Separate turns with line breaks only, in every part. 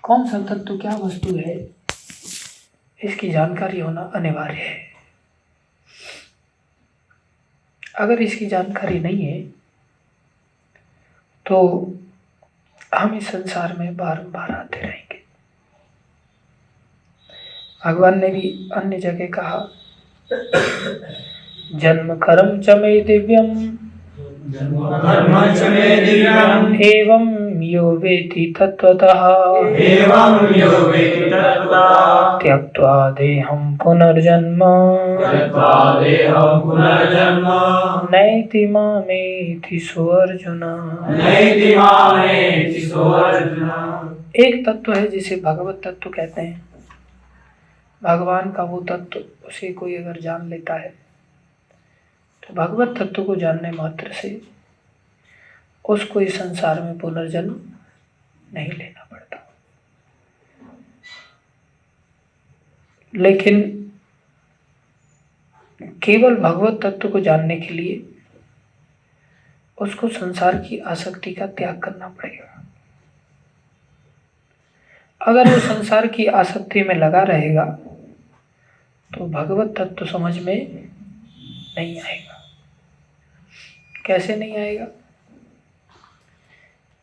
कौन सा तत्व क्या वस्तु है, इसकी जानकारी होना अनिवार्य है। अगर इसकी जानकारी नहीं है तो हम इस संसार में बारंबार आते रहेंगे। भगवान ने भी अन्य जगह कहा, जन्म कर्म च मे दिव्यम एवं यो वेति तत्वतः त्यक्त्वा देहं पुनर्जन्म नैति मामेति सो अर्जुन। एक तत्व है जिसे भगवत तत्व कहते हैं। भगवान का वो तत्व, उसे कोई अगर जान लेता है तो भगवत तत्व को जानने मात्र से उसको इस संसार में पुनर्जन्म नहीं लेना पड़ता। लेकिन केवल भगवत तत्व को जानने के लिए उसको संसार की आसक्ति का त्याग करना पड़ेगा। अगर वो संसार की आसक्ति में लगा रहेगा तो भगवत तत्व समझ में नहीं आएगा। कैसे नहीं आएगा?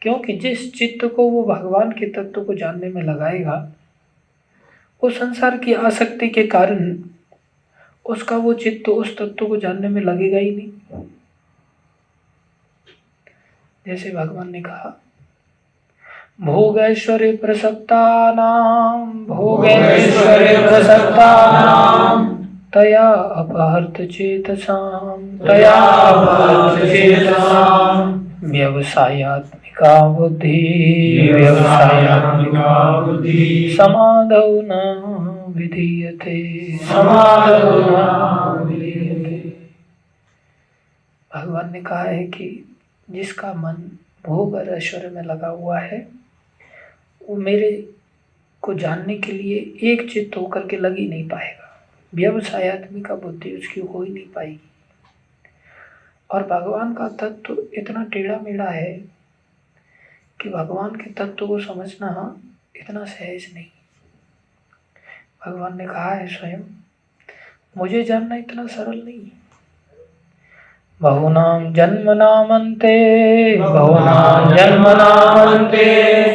क्योंकि जिस चित्त को वो भगवान के तत्व को जानने में लगाएगा, वो संसार की आसक्ति के कारण उसका वो चित्त उस तत्व को जानने में लगेगा ही नहीं। जैसे भगवान ने कहा, भोगैश्वर्य प्रसक्तानां तया अपहर्त चेतसां व्यवसायात्मिका बुद्धि समाधौ न विधीयते। भगवान ने कहा है कि जिसका मन भोग और ऐश्वर्य में लगा हुआ है, वो मेरे को जानने के लिए एक चित्त होकर के लग ही नहीं पाएगा। व्यवसायात्मिका बुद्धि उसकी हो ही नहीं पाएगी। और भगवान का तत्व इतना टेढ़ा मेढ़ा है कि भगवान के तत्व को समझना इतना सहज नहीं। भगवान ने कहा है स्वयं, मुझे जानना इतना सरल नहीं। बहुनाम जन्मनामन्ते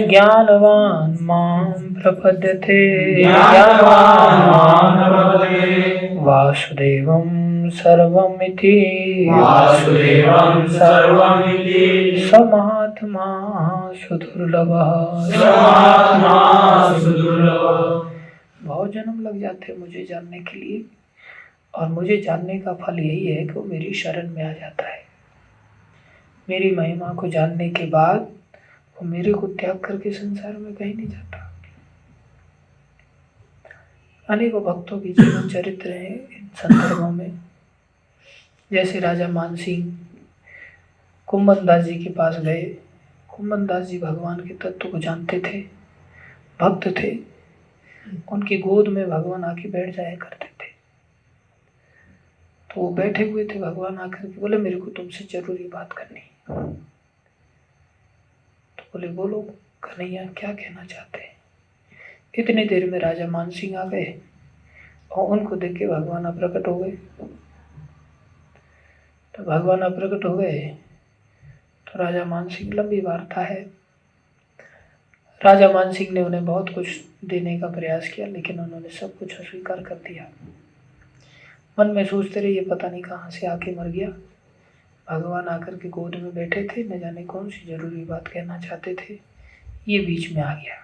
ज्ञानवान मां प्रपद्यते वासुदेवं सर्वमिति स महात्मा सुदुर्लभः। बहुत जन्म लग जाते मुझे जानने के लिए, और मुझे जानने का फल यही है कि वो मेरी शरण में आ जाता है। मेरी महिमा को जानने के बाद वो मेरे को त्याग करके संसार में कहीं नहीं जाता। अनेकों भक्तों की जीवन चरित्र है इन संदर्भों में। जैसे राजा मानसिंह कुंभन दास जी के पास गए। कुंभन दास जी भगवान के तत्व को जानते थे, भक्त थे। उनकी गोद में भगवान आके बैठ जाया करते थे। तो वो बैठे हुए थे, भगवान आकर के बोले, मेरे को तुमसे जरूरी बात करनी। तो बोले, बोलो कन्हैया, क्या कहना चाहते हैं? इतनी देर में राजा मानसिंह आ गए और उनको देख के भगवान अप्रकट हो गए। तो भगवान अप्रकट हो गए तो राजा मानसिंह, लंबी वार्ता है। राजा मानसिंह ने उन्हें बहुत कुछ देने का प्रयास किया, लेकिन उन्होंने सब कुछ अस्वीकार कर दिया। मन में सोचते रहे, ये पता नहीं कहाँ से आके मर गया। भगवान आकर के गोद में बैठे थे, न जाने कौन सी जरूरी बात कहना चाहते थे, ये बीच में आ गया।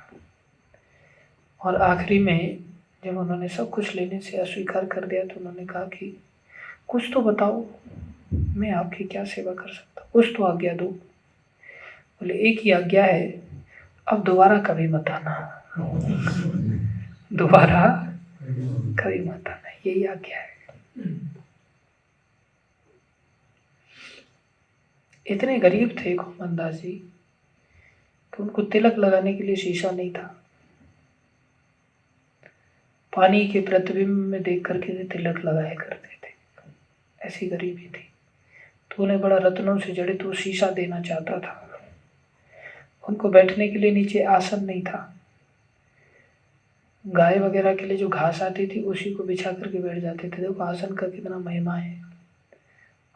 और आखिरी में जब उन्होंने सब कुछ लेने से अस्वीकार कर दिया तो उन्होंने कहा कि कुछ तो बताओ, मैं आपकी क्या सेवा कर सकता हूँ, कुछ तो आज्ञा दो। बोले, एक ही आज्ञा है, अब दोबारा कभी मत आना, दोबारा कभी मत आना, यही आज्ञा है। इतने गरीब थे कुंभन दास जी कि उनको तिलक लगाने के लिए शीशा नहीं था। पानी के प्रतिबिंब में देख करके तिलक लगाया करते थे, ऐसी गरीबी थी। तो उन्हें बड़ा रत्नों से जड़ित वो शीशा देना चाहता था। उनको बैठने के लिए नीचे आसन नहीं था, गाय वगैरह के लिए जो घास आती थी उसी को बिछा करके बैठ जाते थे। देखो आसन का कितना महिमा है।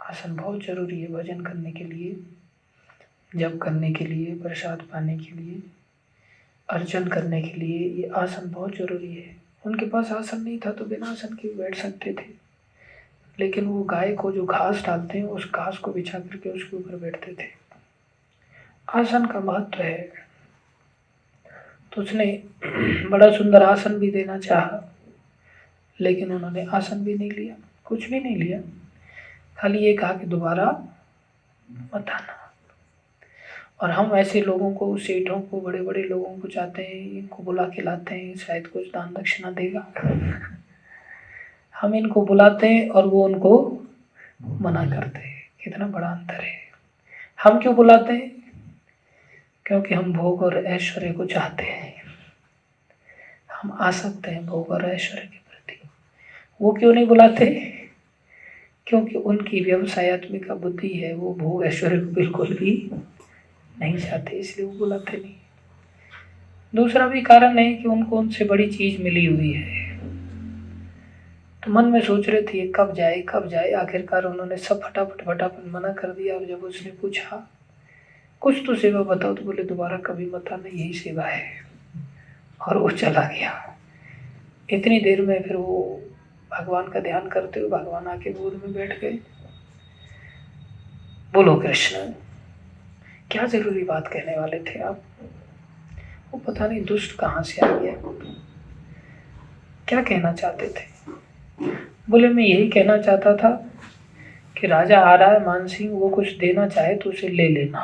आसन बहुत जरूरी है भजन करने के लिए, जप करने के लिए, प्रसाद पाने के लिए, अर्चन करने के लिए। ये आसन बहुत जरूरी है। उनके पास आसन नहीं था तो बिना आसन के बैठ सकते थे, लेकिन वो गाय को जो घास डालते हैं उस घास को बिछा करके उसके ऊपर बैठते थे। आसन का महत्व है। तो उसने बड़ा सुंदर आसन भी देना चाहा, लेकिन उन्होंने आसन भी नहीं लिया, कुछ भी नहीं लिया। खाली ये कहा कि दोबारा मत आना। और हम ऐसे लोगों को, सेठों को, बड़े बड़े लोगों को चाहते हैं, इनको बुला के लाते हैं, शायद कुछ दान दक्षिणा देगा। हम इनको बुलाते हैं और वो उनको मना करते हैं। कितना बड़ा अंतर है। हम क्यों बुलाते हैं? क्योंकि हम भोग और ऐश्वर्य को चाहते हैं। हम आसक्त हैं भोग और ऐश्वर्य के प्रति। वो क्यों नहीं बुलाते? क्योंकि उनकी व्यवसायत्मिका बुद्धि है, वो भोग ऐश्वर्य को बिल्कुल भी नहीं चाहते, इसलिए वो बुलाते नहीं। दूसरा भी कारण है कि उनको उनसे बड़ी चीज मिली हुई है। तो मन में सोच रहे थे कब जाए कब जाए। आखिरकार उन्होंने सब फटाफट मना कर दिया। और जब उसने पूछा कुछ तो सेवा बताओ, तो बोले दोबारा कभी मत आना, यही सेवा है। और वो चला गया। इतनी देर में फिर वो भगवान का ध्यान करते हुए भगवान आके गोद में बैठ गए। बोलो कृष्ण, क्या जरूरी बात कहने वाले थे आप? वो पता नहीं दुष्ट कहाँ से आ गया। क्या कहना चाहते थे? बोले मैं यही कहना चाहता था कि राजा आ रहा है मान सिंह, वो कुछ देना चाहे तो उसे ले लेना।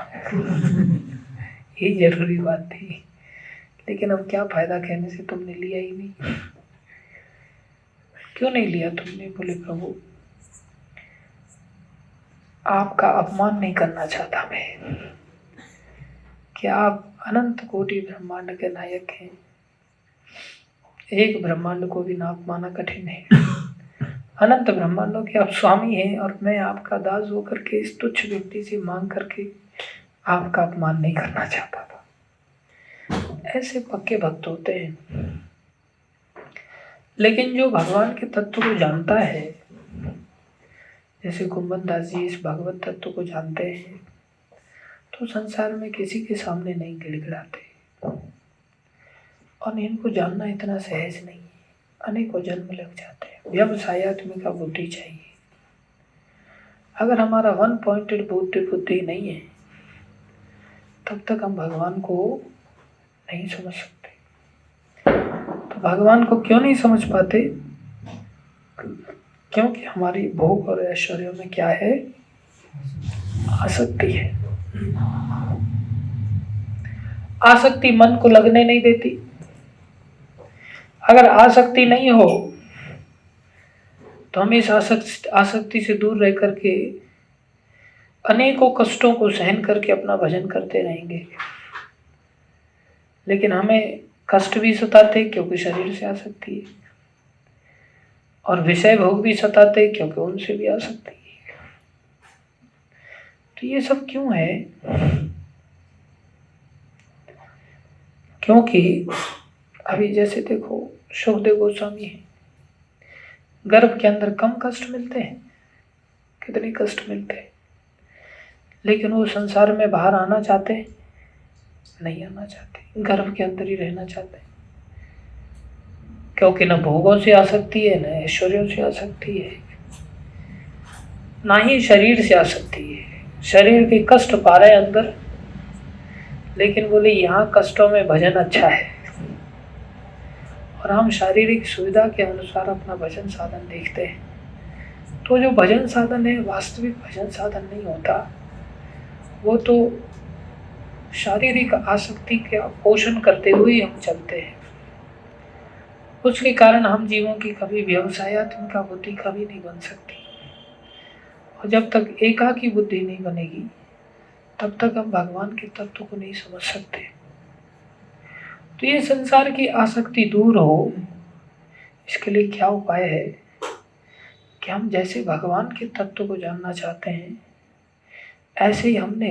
यही जरूरी बात थी। लेकिन अब क्या फायदा कहने से, तुमने लिया ही नहीं। क्यों नहीं लिया तुमने? बोले प्रभु आपका अपमान नहीं करना चाहता मैं, कि आप अनंत कोटि ब्रह्मांड के नायक हैं। एक ब्रह्मांड को भी नाप माना कठिन है। अनंत ब्रह्मांडों के आप स्वामी हैं और मैं आपका दास होकर के इस तुच्छ व्यक्ति से मांग करके आपका अपमान नहीं करना चाहता था। ऐसे पक्के भक्त होते हैं। लेकिन जो भगवान के तत्व को जानता है, जैसे कुंभन दास जी इस भगवत तत्व को जानते हैं, तो संसार में किसी के सामने नहीं गिड़गिड़ाते। और इनको जानना इतना सहज नहीं है। अनेकों जन्म लग जाते हैं। व्यवसायत्मिका बुद्धि चाहिए। अगर हमारा वन पॉइंटेड बुद्धि नहीं है, तब तक हम भगवान को नहीं समझ सकते। तो भगवान को क्यों नहीं समझ पाते? क्योंकि हमारी भोग और ऐश्वर्य में क्या है? आसक्ति है। आसक्ति मन को लगने नहीं देती। अगर आसक्ति नहीं हो तो हम इस आसक्ति से दूर रह करके अनेकों कष्टों को सहन करके अपना भजन करते रहेंगे। लेकिन हमें कष्ट भी सताते क्योंकि शरीर से आसक्ति है, और विषय भोग भी सताते क्योंकि उनसे भी आसक्ति है। तो ये सब क्यों है? क्योंकि अभी जैसे देखो सुखदेव गोस्वामी है, गर्भ के अंदर कम कष्ट मिलते हैं, कितने कष्ट मिलते हैं, लेकिन वो संसार में बाहर आना चाहते नहीं, आना चाहते, गर्भ के अंदर ही रहना चाहते। क्योंकि न भोगों से आसक्ति है, न ऐश्वर्यों से आसक्ति है, ना ही शरीर से आसक्ति है। शरीर के कष्ट पा रहे अंदर, लेकिन बोले यहाँ कष्टों में भजन अच्छा है। और हम शारीरिक सुविधा के अनुसार अपना भजन साधन देखते हैं। तो जो भजन साधन है वास्तविक भजन साधन नहीं होता, वो तो शारीरिक आसक्ति का पोषण करते हुए हम चलते हैं। उसके कारण हम जीवों की कभी व्यवसायत्मिका बुद्धि कभी नहीं बन सकती। और जब तक एकाकी बुद्धि नहीं बनेगी, तब तक हम भगवान के तत्व को नहीं समझ सकते। तो ये संसार की आसक्ति दूर हो, इसके लिए क्या उपाय है कि हम जैसे भगवान के तत्व को जानना चाहते हैं, ऐसे ही हमने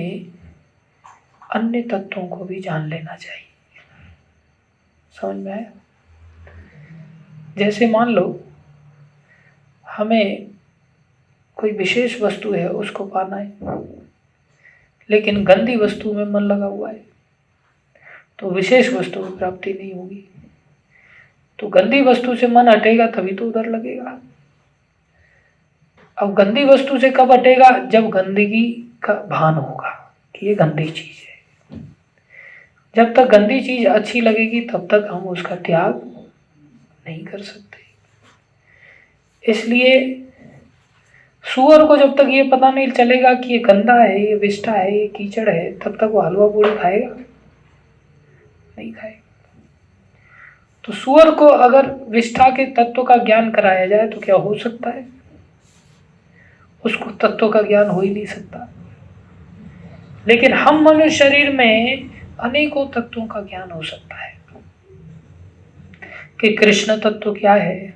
अन्य तत्वों को भी जान लेना चाहिए। समझ में आया? जैसे मान लो हमें कोई विशेष वस्तु है उसको पाना है, लेकिन गंदी वस्तु में मन लगा हुआ है तो विशेष वस्तु की प्राप्ति नहीं होगी। तो गंदी वस्तु से मन हटेगा तभी तो उधर लगेगा। अब गंदी वस्तु से कब हटेगा? जब गंदगी का भान होगा कि ये गंदी चीज है। जब तक गंदी चीज अच्छी लगेगी तब तक हम उसका त्याग नहीं कर सकते। इसलिए सूअर को जब तक ये पता नहीं चलेगा कि ये गंदा है, ये विष्ठा है, ये कीचड़ है, तब तक वो हलवा पूड़ी खाएगा नहीं खाएगा। तो सूअर को अगर विष्ठा के तत्व का ज्ञान कराया जाए तो क्या हो सकता है? उसको तत्व का ज्ञान हो ही नहीं सकता। लेकिन हम मनुष्य शरीर में अनेकों तत्वों का ज्ञान हो सकता है कि कृष्ण तत्व क्या है,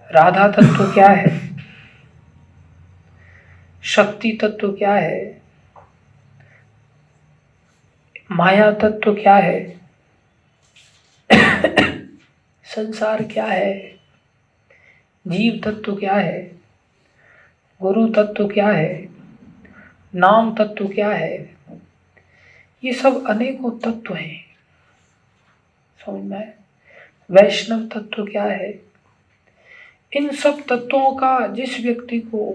राधा तत्व क्या है, शक्ति तत्व क्या है, माया तत्व क्या है, संसार क्या है, जीव तत्व क्या है, गुरु तत्व क्या है, नाम तत्व क्या है। ये सब अनेकों तत्व हैं, समझ में आए? वैष्णव तत्व क्या है। इन सब तत्वों का जिस व्यक्ति को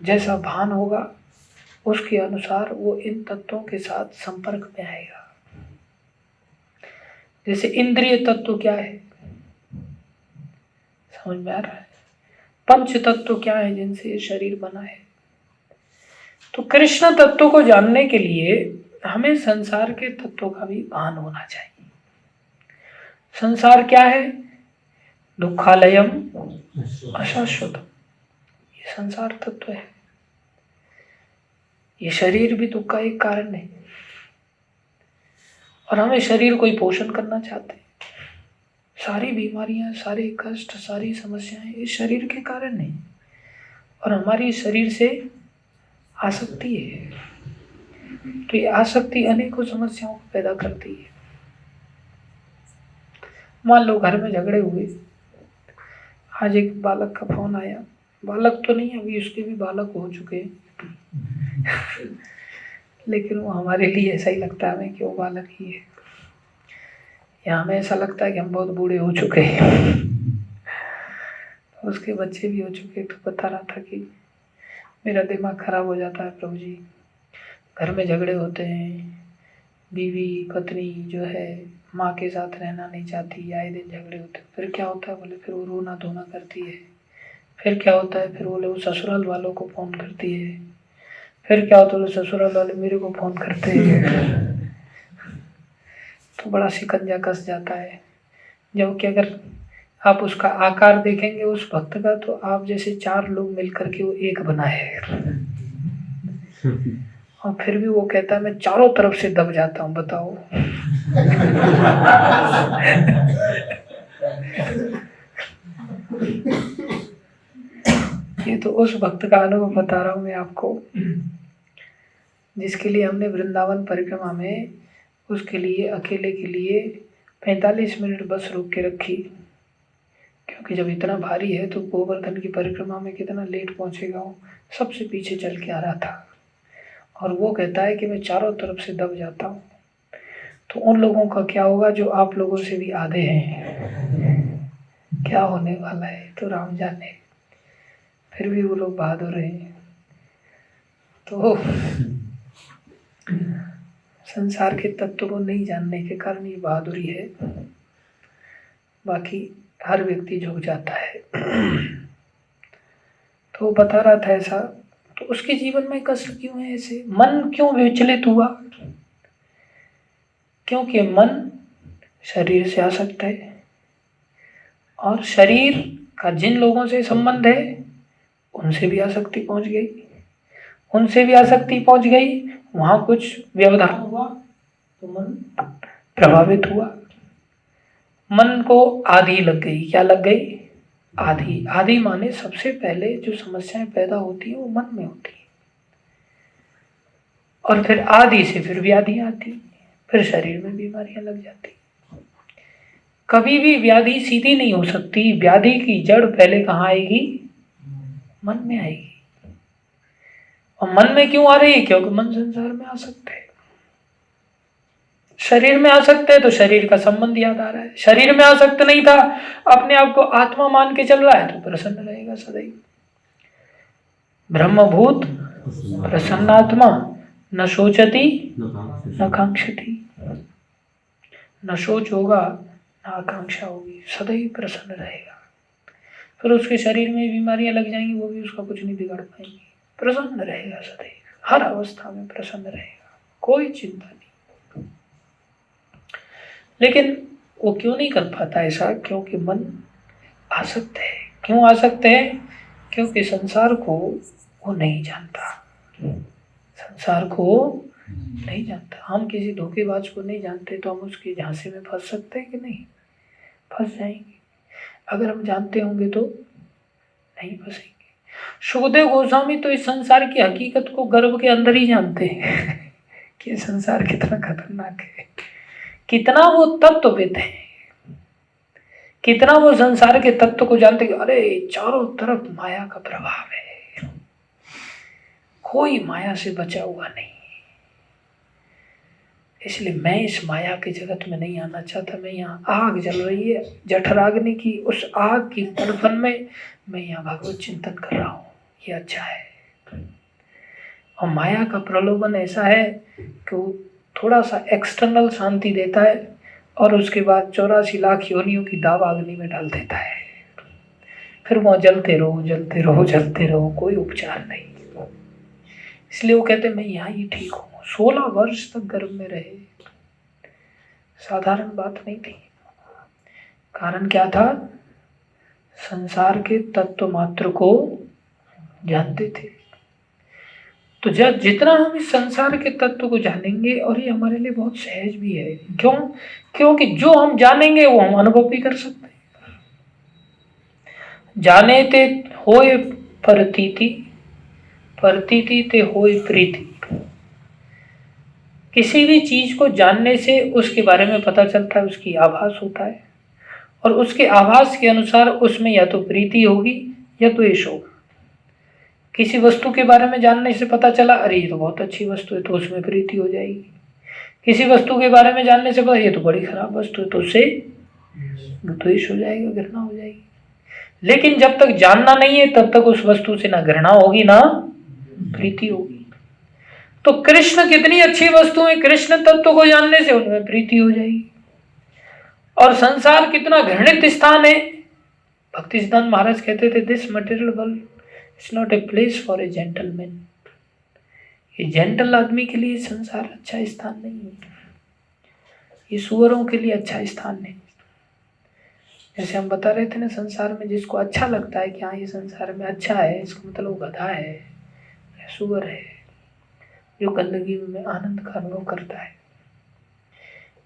जैसा भान होगा उसके अनुसार वो इन तत्वों के साथ संपर्क में आएगा। जैसे इंद्रिय तत्व क्या है, समझ में आ रहा है? पंच तत्व क्या है जिनसे ये शरीर बना है। तो कृष्ण तत्व को जानने के लिए हमें संसार के तत्वों का भी भान होना चाहिए। संसार क्या है? दुखालयम अशाश्वतम, ये संसार तत्व है। ये शरीर भी दुख का एक कारण है और हमें शरीर को ही पोषण करना चाहते हैं। सारी बीमारियां, सारे कष्ट, सारी समस्याएं इस शरीर के कारण नहीं, और हमारी शरीर से आसक्ति है। तो ये आसक्ति अनेकों समस्याओं को पैदा करती है। मान लो घर में झगड़े हुए, आज एक बालक का फोन आया, बालक तो नहीं, अभी उसके भी बालक हो चुके हैं लेकिन वो हमारे लिए ऐसा ही लगता है हमें कि वो बालक ही है, या हमें ऐसा लगता है कि हम बहुत बूढ़े हो चुके हैं उसके बच्चे भी हो चुके। तो बता रहा था कि मेरा दिमाग खराब हो जाता है प्रभु जी, घर में झगड़े होते हैं, बीवी पत्नी जो है माँ के साथ रहना नहीं चाहती, आए दिन झगड़े होते हैं। फिर क्या होता है बोले, फिर वो रोना धोना करती है। फिर क्या होता है, फिर बोले वो ससुराल वालों को फ़ोन करती है। फिर क्या होता है, ससुराल वाले मेरे को फ़ोन करते हैं तो बड़ा शिकंजा कस जाता है। जबकि अगर आप उसका आकार देखेंगे उस भक्त का, तो आप जैसे 4 लोग मिलकर के वो एक बना है और फिर भी वो कहता है मैं चारों तरफ से दब जाता हूँ, बताओ ये तो उस भक्त का अनुभव बता रहा हूँ मैं आपको, जिसके लिए हमने वृंदावन परिक्रमा में उसके लिए अकेले के लिए 45 मिनट बस रोक के रखी, क्योंकि जब इतना भारी है तो गोवर्धन की परिक्रमा में कितना लेट पहुंचेगा। वो सबसे पीछे चल के आ रहा था और वो कहता है कि मैं चारों तरफ से दब जाता हूँ। तो उन लोगों का क्या होगा जो आप लोगों से भी आधे हैं, क्या होने वाला है तो राम जाने। फिर भी वो लोग बहादुर हैं। तो संसार के तत्व को नहीं जानने के कारण ये बहादुरी है, बाकी हर व्यक्ति झुक जाता है। तो वो बता रहा था ऐसा, तो उसके जीवन में कष्ट क्यों है ऐसे, मन क्यों विचलित हुआ? क्योंकि मन शरीर से आसक्त है और शरीर का जिन लोगों से संबंध है उनसे भी आसक्ति पहुंच गई, उनसे भी आसक्ति पहुंच गई, वहां कुछ व्यवधान हुआ तो मन प्रभावित हुआ। मन को आदि लग गई। क्या लग गई? आदि। आदि माने सबसे पहले जो समस्याएं पैदा होती है वो मन में होती है, और फिर आदि से फिर व्याधियां आती, फिर शरीर में बीमारियां लग जाती। कभी भी व्याधि सीधी नहीं हो सकती। व्याधि की जड़ पहले कहाँ आएगी? मन में आएगी। और मन में क्यों आ रही है? क्योंकि मन संसार में आ सकते है। शरीर में आ सकते हैं तो शरीर का संबंध याद आ रहा है। शरीर में आ सकते नहीं था, अपने आप को आत्मा मान के चल रहा है तो प्रसन्न रहेगा सदैव। ब्रह्मभूत प्रसन्नात्मा न शोचती न कांक्षती। न शोच होगा न आकांक्षा होगी, सदैव प्रसन्न रहेगा। फिर उसके शरीर में बीमारियां लग जाएंगी, वो भी उसका कुछ नहीं बिगाड़ पाएंगी। प्रसन्न रहेगा सदैव, हर अवस्था में प्रसन्न रहेगा, कोई चिंता नहीं। लेकिन वो क्यों नहीं कर पाता ऐसा? क्योंकि मन आसक्त है। क्यों आसक्त है? क्योंकि संसार को वो नहीं जानता। संसार को नहीं जानता। हम किसी धोखेबाज को नहीं जानते तो हम उसकी झांसे में फंस सकते हैं कि नहीं? फंस जाएंगे। अगर हम जानते होंगे तो नहीं फंसेंगे। सुखदेव गोस्वामी तो इस संसार की हकीकत को गर्भ के अंदर ही जानते हैं कि संसार कितना खतरनाक है, कितना वो तत्वविद है, कितना वो संसार के तत्व को जानते कि अरे चारों तरफ माया का प्रभाव है, कोई माया से बचा हुआ नहीं। इसलिए मैं इस माया के जगत में नहीं आना चाहता। मैं यहाँ आग जल रही है जठराग्नि की, उस आग की तड़पन में मैं यहाँ भगवत चिंतन कर रहा हूँ, ये अच्छा है। और माया का प्रलोभन ऐसा है कि वो थोड़ा सा एक्सटर्नल शांति देता है और उसके बाद 84 लाख योनियों की दाव अग्नि में डाल देता है। फिर वहाँ जलते रहो जलते रहो जलते रहो, कोई उपचार नहीं। इसलिए वो कहते मैं यहाँ ही ठीक हूँ। 16 वर्ष तक गर्भ में रहे, साधारण बात नहीं थी। कारण क्या था? संसार के तत्व मात्र को जानते थे। तो जब जितना हम इस संसार के तत्व को जानेंगे, और ये हमारे लिए बहुत सहज भी है। क्यों? क्योंकि जो हम जानेंगे वो हम अनुभव भी कर सकते हैं। जाने ते होए प्रतीति, प्रतीति ते होए प्रीति। किसी भी चीज को जानने से उसके बारे में पता चलता है, उसकी आभास होता है, और उसके आभास के अनुसार उसमें या तो प्रीति होगी या द्वेष होगा। किसी वस्तु के बारे में जानने से पता चला अरे ये तो बहुत अच्छी वस्तु है, तो उसमें प्रीति हो जाएगी। किसी वस्तु के बारे में जानने से पता ये तो बड़ी खराब वस्तु है, तो उससे द्वेष हो जाएगा, घृणा हो जाएगी। लेकिन जब तक जानना नहीं है तब तक उस वस्तु से ना घृणा होगी ना प्रीति होगी। तो कृष्ण कितनी अच्छी वस्तु है, कृष्ण तत्व को जानने से उनमें प्रीति हो जाएगी। और संसार कितना घृणित स्थान है। भक्ति सिद्धांत महाराज कहते थे this material world it's not a place for a gentleman. ये जेंटल आदमी के लिए संसार अच्छा स्थान नहीं है, ये सुअरों के लिए अच्छा स्थान नहीं। जैसे हम बता रहे थे ना, संसार में जिसको अच्छा लगता है कि हाँ ये संसार में अच्छा है, इसका मतलब वो गधा है या सुअर है जो गंदगी में आनंद का अनुभव करता है।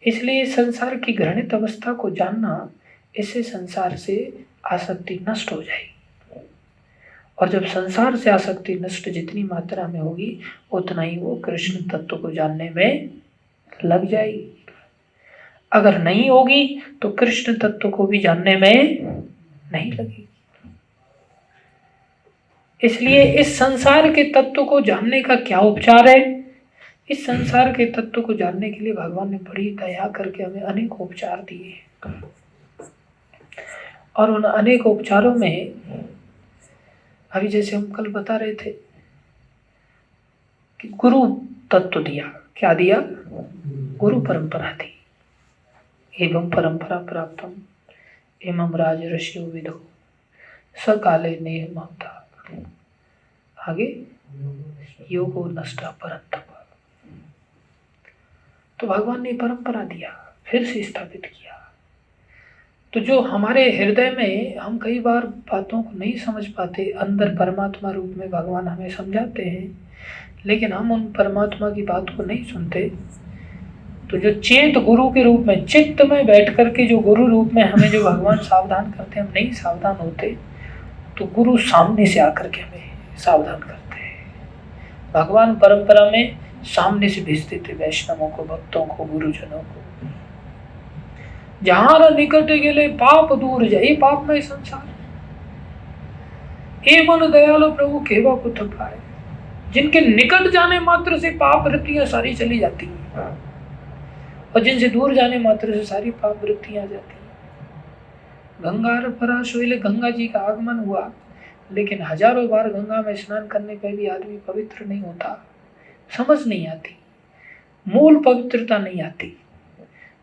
इसलिए संसार की घृणित अवस्था को जानना, इससे संसार से आसक्ति नष्ट हो जाएगी। और जब संसार से आसक्ति नष्ट जितनी मात्रा में होगी उतना ही वो कृष्ण तत्व को जानने में लग जाएगी। अगर नहीं होगी तो कृष्ण तत्व को भी जानने में नहीं लगेगी। इसलिए इस संसार के तत्व को जानने का क्या उपचार है? इस संसार के तत्व को जानने के लिए भगवान ने बड़ी दया करके हमें अनेक उपचार दिए। और उन अनेक उपचारों में अभी जैसे हम कल बता रहे थे कि गुरु तत्व दिया। क्या दिया? गुरु परंपरा दी। एवं परंपरा प्राप्तम एवं राज ऋषियो विदो सकाले नेह महता। आगे योगो नष्टा परंतप। तो भगवान ने परंपरा दिया, फिर से स्थापित किया। तो जो हमारे हृदय में हम कई बार बातों को नहीं समझ पाते, अंदर परमात्मा रूप में भगवान हमें समझाते हैं, लेकिन हम उन परमात्मा की बात को नहीं सुनते। तो जो चेत गुरु के रूप में, चित्त में बैठ करके जो गुरु रूप में हमें जो भगवान सावधान करते हैं, हम नहीं सावधान होते, तो गुरु सामने से आकर के हमें सावधान करते हैं। भगवान परंपरा में सामने से भेज देते वैष्णवों को, भक्तों को, गुरुजनों को। जहां निकट गेले पाप दूर जाए, पाप में संसार हे मन दयालु प्रभु केवा कुछ पाए। जिनके निकट जाने मात्र से पाप वृत्तियां सारी चली जाती हैं और जिनसे दूर जाने मात्र से सारी पाप वृत्तियां जाती हैं। गंगार पराशोले, गंगा जी का आगमन हुआ, लेकिन हजारों बार गंगा में स्नान करने पर भी आदमी पवित्र नहीं होता। समझ नहीं आती, मूल पवित्रता नहीं आती।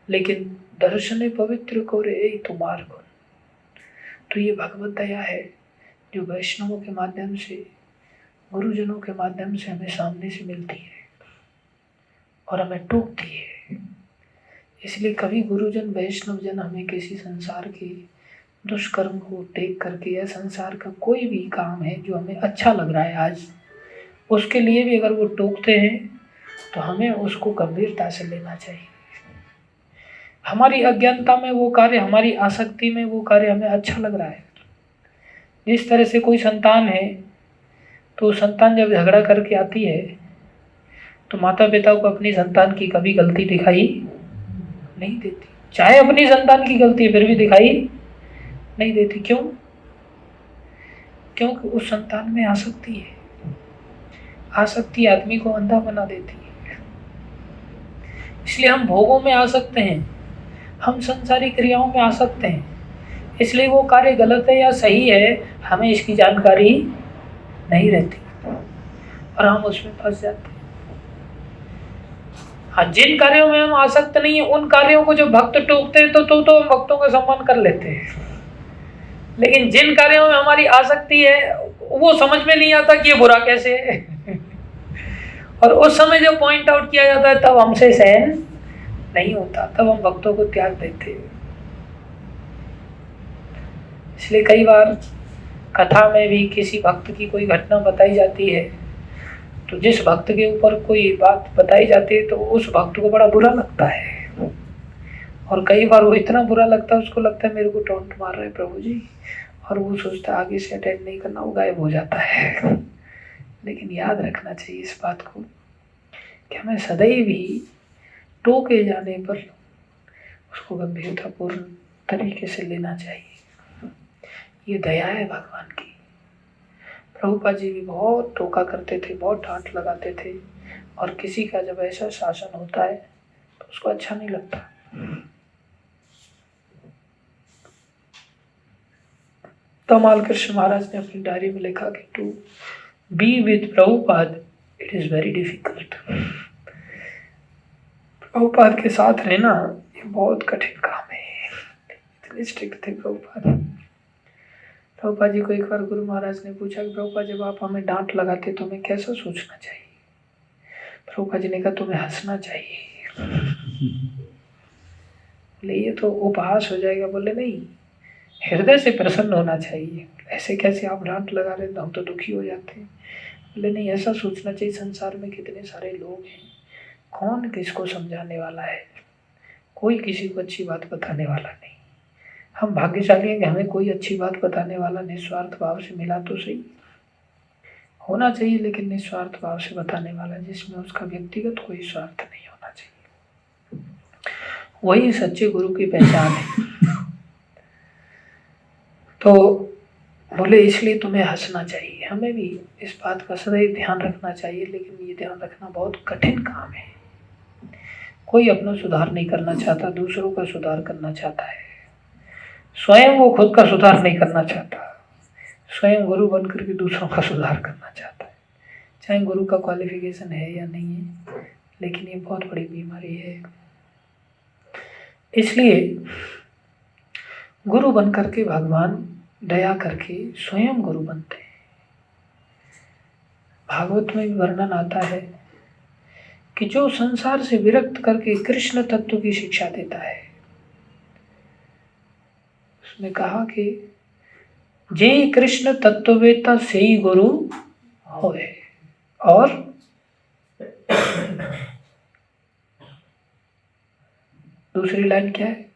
लेकिन दर्शने पवित्र को रे तुम्हार गुण, तो ये भगवत दया है जो वैष्णवों के माध्यम से, गुरुजनों के माध्यम से हमें सामने से मिलती है और हमें टोकती है। इसलिए कभी गुरुजन वैष्णव जन हमें किसी संसार के दुष्कर्म को टेक करके, या संसार का कोई भी काम है जो हमें अच्छा लग रहा है आज, उसके लिए भी अगर वो टोकते हैं तो हमें उसको गंभीरता से लेना चाहिए। हमारी अज्ञानता में वो कार्य, हमारी आसक्ति में वो कार्य हमें अच्छा लग रहा है। जिस तरह से कोई संतान है, तो संतान जब झगड़ा करके आती है तो माता पिता को अपनी संतान की कभी गलती दिखाई नहीं देती। चाहे अपनी संतान की गलती है फिर भी दिखाई नहीं देती। क्यों? क्योंकि उस संतान में आसक्ति है। आसक्ति आदमी को अंधा बना देती है। इसलिए हम भोगों में आ सकते हैं, हम संसारी क्रियाओं में आ सकते हैं। इसलिए वो कार्य गलत है या सही है, हमें इसकी जानकारी नहीं रहती और हम उसमें फंस जाते हैं। हाँ, जिन कार्यों में हम आसक्त नहीं है, उन कार्यों को जो भक्त टोकते हैं तो हम भक्तों का सम्मान कर लेते हैं। लेकिन जिन कार्यों में हमारी आसक्ति है, वो समझ में नहीं आता कि ये बुरा कैसे है। और उस समय जब पॉइंट आउट किया जाता है तब हमसे सहन नहीं होता, तब हम भक्तों को त्याग देते हैं। इसलिए कई बार कथा में भी किसी भक्त की कोई घटना बताई जाती है, तो जिस भक्त के ऊपर कोई बात बताई जाती है तो उस भक्त को बड़ा बुरा लगता है। और कई बार वो इतना बुरा लगता है, उसको लगता है मेरे को टोंट मार रहे हैं प्रभु जी, और वो सोचता है आगे से अटेंड नहीं करना, वो गायब हो जाता है। लेकिन याद रखना चाहिए इस बात को कि हमें सदैव ही टोके जाने पर उसको गंभीरतापूर्ण तरीके से लेना चाहिए। ये दया है भगवान की। प्रभुपाद जी भी बहुत टोका करते थे, बहुत डांट लगाते थे, और किसी का जब ऐसा शासन होता है तो उसको अच्छा नहीं लगता। तमाल कृष्ण महाराज ने अपनी डायरी में लिखा कि to be with Prabhupada it is very difficult. Prabhupada के साथ रहना ये बहुत कठिन काम है। इतने स्ट्रिक्ट थे प्रभुपाद। प्रभुपाद जी को एक बार गुरु महाराज ने पूछा कि प्रभुपाद जब आप हमें डांट लगाते तो हमें कैसा सोचना चाहिए? प्रभुपाद जी ने कहा तुम्हें हंसना चाहिए। बोले ये तो उपहास हो जाएगा। बोले नहीं, हृदय से प्रसन्न होना चाहिए। ऐसे कैसे आप डांट लगा रहे, हम तो दुखी हो जाते हैं। बोले नहीं, ऐसा सोचना चाहिए संसार में कितने सारे लोग हैं, कौन किसको समझाने वाला है, कोई किसी को अच्छी बात बताने वाला नहीं। हम भाग्यशाली हैं कि हमें कोई अच्छी बात बताने वाला निस्वार्थ भाव से मिला तो सही। होना चाहिए लेकिन निस्वार्थ भाव से बताने वाला, जिसमें उसका व्यक्तिगत कोई स्वार्थ नहीं होना चाहिए। वही सच्चे गुरु की पहचान है। तो बोले इसलिए तुम्हें हंसना चाहिए। हमें भी इस बात का सदैव ध्यान रखना चाहिए, लेकिन ये ध्यान रखना बहुत कठिन काम है। कोई अपना सुधार नहीं करना चाहता, दूसरों का सुधार करना चाहता है। स्वयं वो खुद का सुधार नहीं करना चाहता, स्वयं गुरु बनकर के दूसरों का सुधार करना चाहता है। चाहे गुरु का क्वालिफिकेशन है या नहीं है, लेकिन ये बहुत बड़ी बीमारी है। इसलिए गुरु बनकर के भगवान दया करके स्वयं गुरु बनते हैं। भागवत में भी वर्णन आता है कि जो संसार से विरक्त करके कृष्ण तत्व की शिक्षा देता है, उसने कहा कि जे कृष्ण तत्ववेता से ही गुरु होए। और दूसरी लाइन क्या है?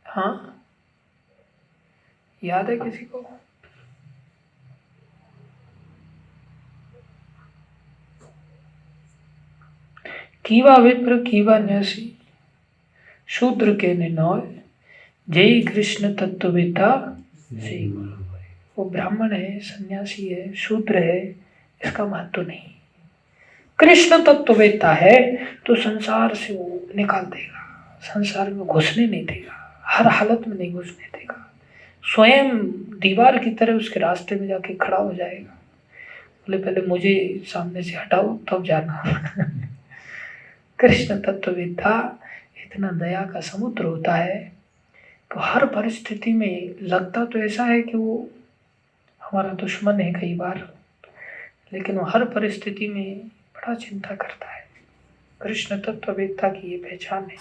हाँ, याद है किसी को? कीवा विप्र कीवा न्यासी शूद्र के निनोय जय कृष्ण तत्ववेता से। वो ब्राह्मण है, सन्यासी है, शूद्र है, इसका महत्व नहीं। कृष्ण तत्ववेता है तो संसार से वो निकाल देगा, संसार में घुसने नहीं देगा, हर हालत में नहीं घुसने देगा। स्वयं दीवार की तरह उसके रास्ते में जाके खड़ा हो जाएगा, बोले पहले मुझे सामने से हटाओ तब जाना। कृष्ण तत्ववेता इतना दया का समुद्र होता है कि हर परिस्थिति में लगता तो ऐसा है कि वो हमारा दुश्मन है कई बार, लेकिन वो हर परिस्थिति में बड़ा चिंता करता है। कृष्ण तत्ववेता की ये पहचान है।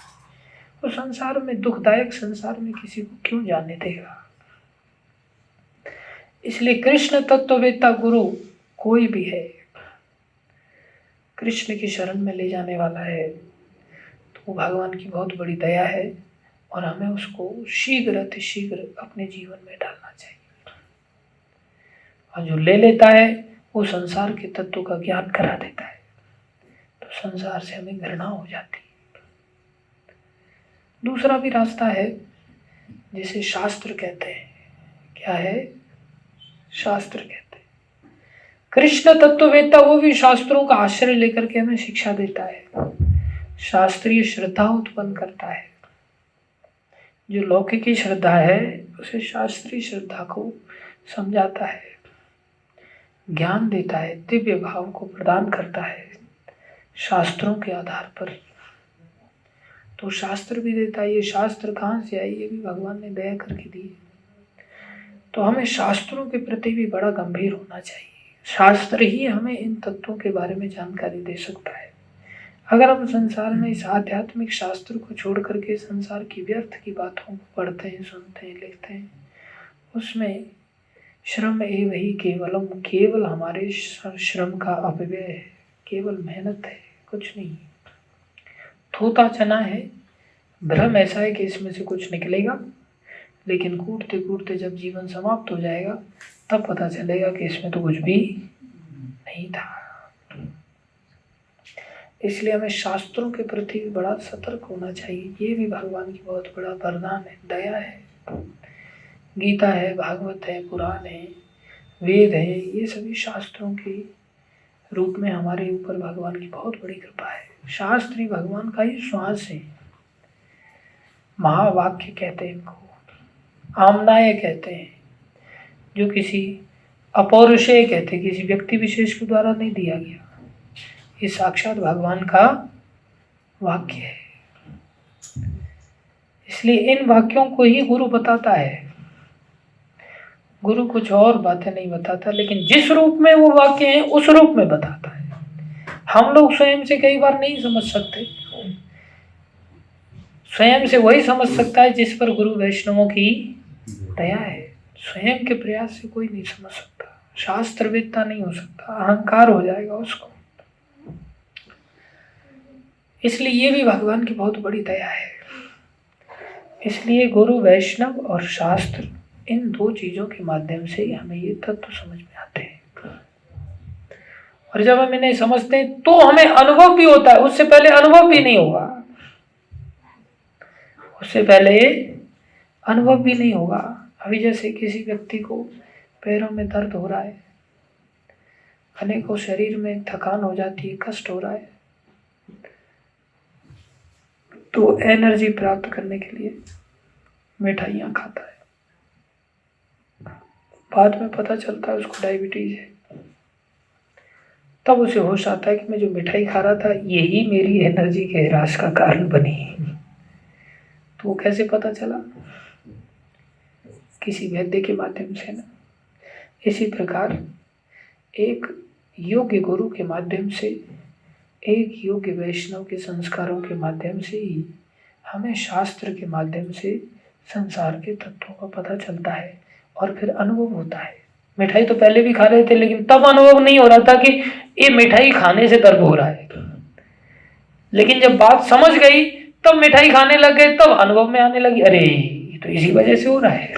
वो संसार में, दुखदायक संसार में किसी को क्यों जाने देगा। इसलिए कृष्ण तत्ववेता गुरु कोई भी है, कृष्ण की शरण में ले जाने वाला है तो वो भगवान की बहुत बड़ी दया है और हमें उसको शीघ्र अतिशीघ्र अपने जीवन में डालना चाहिए। और जो ले लेता है वो संसार के तत्व का ज्ञान करा देता है, तो संसार से हमें घृणा हो जाती है। दूसरा भी रास्ता है जिसे शास्त्र कहते हैं। क्या है? शास्त्र कहते हैं। कृष्ण तत्ववेता वो भी शास्त्रों का आश्रय लेकर के हमें शिक्षा देता है, शास्त्रीय श्रद्धा उत्पन्न करता है। जो लौकिक श्रद्धा है उसे शास्त्रीय श्रद्धा को समझाता है, ज्ञान देता है, दिव्य भाव को प्रदान करता है शास्त्रों के आधार पर। तो शास्त्र भी देता है। ये शास्त्र कहाँ से आई? ये भी भगवान ने दया करके दी। तो हमें शास्त्रों के प्रति भी बड़ा गंभीर होना चाहिए। शास्त्र ही हमें इन तत्वों के बारे में जानकारी दे सकता है। अगर हम संसार में इस आध्यात्मिक शास्त्र को छोड़ करके संसार की व्यर्थ की बातों को पढ़ते हैं, सुनते हैं, लिखते हैं, उसमें श्रम एव ही केवलम, केवल हमारे श्रम का अपव्यय है, केवल मेहनत है, कुछ नहीं। थोथा चना है, भ्रम ऐसा है कि इसमें से कुछ निकलेगा, लेकिन कूटते कूटते जब जीवन समाप्त हो जाएगा तब पता चलेगा कि इसमें तो कुछ भी नहीं था। इसलिए हमें शास्त्रों के प्रति भी बड़ा सतर्क होना चाहिए। ये भी भगवान की बहुत बड़ा वरदान है, दया है। गीता है, भागवत है, पुराण है, वेद है, ये सभी शास्त्रों के रूप में हमारे ऊपर भगवान की बहुत बड़ी कृपा है। शास्त्र ही भगवान का ही श्वास है। महावाक्य कहते हैं इनको, आमनाय कहते हैं, जो किसी अपौरुषेय कहते हैं, किसी व्यक्ति विशेष के द्वारा नहीं दिया गया। ये साक्षात भगवान का वाक्य है। इसलिए इन वाक्यों को ही गुरु बताता है। गुरु कुछ और बातें नहीं बताता, लेकिन जिस रूप में वो वाक्य है उस रूप में बताता है। हम लोग स्वयं से कई बार नहीं समझ सकते। स्वयं से वही समझ सकता है जिस पर गुरु वैष्णवों की दया है। स्वयं के प्रयास से कोई नहीं समझ सकता, शास्त्रवेत्ता नहीं हो सकता, अहंकार हो जाएगा उसको। इसलिए ये भी भगवान की बहुत बड़ी दया है। इसलिए गुरु, वैष्णव और शास्त्र, इन दो चीजों के माध्यम से ही हमें ये तत्व समझ में आते हैं। और जब हम इन्हें समझते हैं तो हमें अनुभव भी होता है। उससे पहले अनुभव भी नहीं होगा, उससे पहले अनुभव भी नहीं होगा। अभी जैसे किसी व्यक्ति को पैरों में दर्द हो रहा है, अनेकों शरीर में थकान हो जाती है, कष्ट हो रहा है, तो एनर्जी प्राप्त करने के लिए मिठाइयाँ खाता है। बाद में पता चलता है उसको डायबिटीज है। तब उसे होश आता है कि मैं जो मिठाई खा रहा था यही मेरी एनर्जी के ह्रास का कारण बनी। तो वो कैसे पता चला? किसी वैद्य के माध्यम से ना। इसी प्रकार एक योग्य गुरु के माध्यम से, एक योग्य वैष्णव के संस्कारों के माध्यम से ही हमें शास्त्र के माध्यम से संसार के तत्वों का पता चलता है और फिर अनुभव होता है। मिठाई तो पहले भी खा रहे थे, लेकिन तब अनुभव नहीं हो रहा था कि ये मिठाई खाने से दर्द हो रहा है। लेकिन जब बात समझ गई तब मिठाई खाने लग गए, तब अनुभव में आने लगी, अरे ये तो इसी वजह से हो रहा है।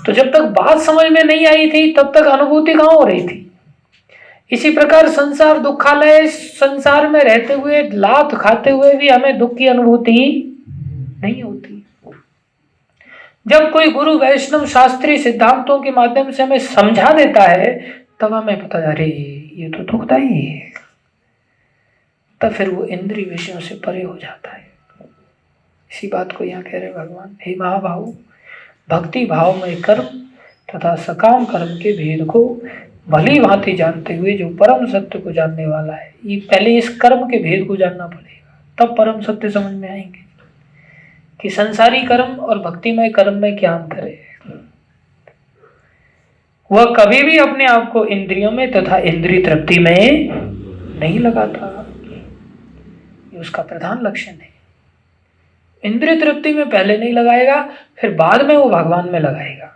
तो जब तक बात समझ में नहीं आई थी तब तक अनुभूति कहाँ हो रही थी। इसी प्रकार संसार दुखालय, संसार में रहते हुए लात खाते हुए भी हमें दुख की अनुभूति नहीं होती। जब कोई गुरु वैष्णव शास्त्रीय सिद्धांतों के माध्यम से हमें समझा देता है तब हमें पता, अरे ये तो दुखदाई है, तब फिर वो इंद्रिय विषयों से परे हो जाता है। इसी बात को यहाँ कह रहे भगवान, हे महाभाव, भक्ति भाव में कर्म तथा सकाम कर्म के भेद को भली भांति जानते हुए जो परम सत्य को जानने वाला है, ये पहले इस कर्म के भेद को जानना पड़ेगा, तब परम सत्य समझ में आएंगे कि संसारी कर्म और भक्तिमय कर्म में क्या अंतर है। वह कभी भी अपने आप को इंद्रियों में तथा इंद्रिय तृप्ति में नहीं लगाता, ये उसका प्रधान लक्षण है। इंद्रिय तृप्ति में पहले नहीं लगाएगा, फिर बाद में वो भगवान में लगाएगा।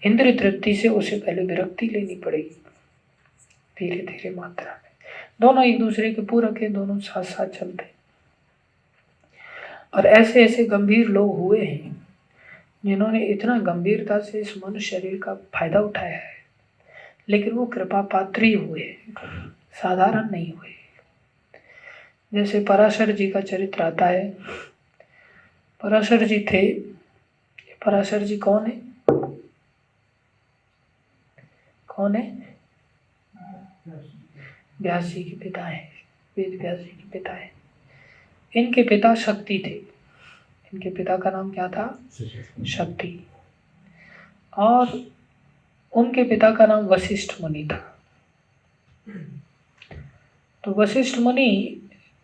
इंद्रिय तृप्ति से उसे पहले विरक्ति लेनी पड़ेगी, धीरे धीरे मात्रा में। दोनों एक दूसरे के पूरक है, दोनों साथ साथ चलते हैं। और ऐसे ऐसे गंभीर लोग हुए हैं जिन्होंने इतना गंभीरता से इस मनुष्य शरीर का फायदा उठाया है, लेकिन वो कृपा पात्री हुए, साधारण नहीं हुए। जैसे पराशर जी का चरित्र आता है। पराशर जी थे, पराशर जी कौन है? कौन है? व्यास जी के पिता हैं, वेद व्यास जी के पिता हैं। इनके पिता शक्ति थे। इनके पिता का नाम क्या था? शक्ति। और उनके पिता का नाम वशिष्ठ मुनि था। तो वशिष्ठ मुनि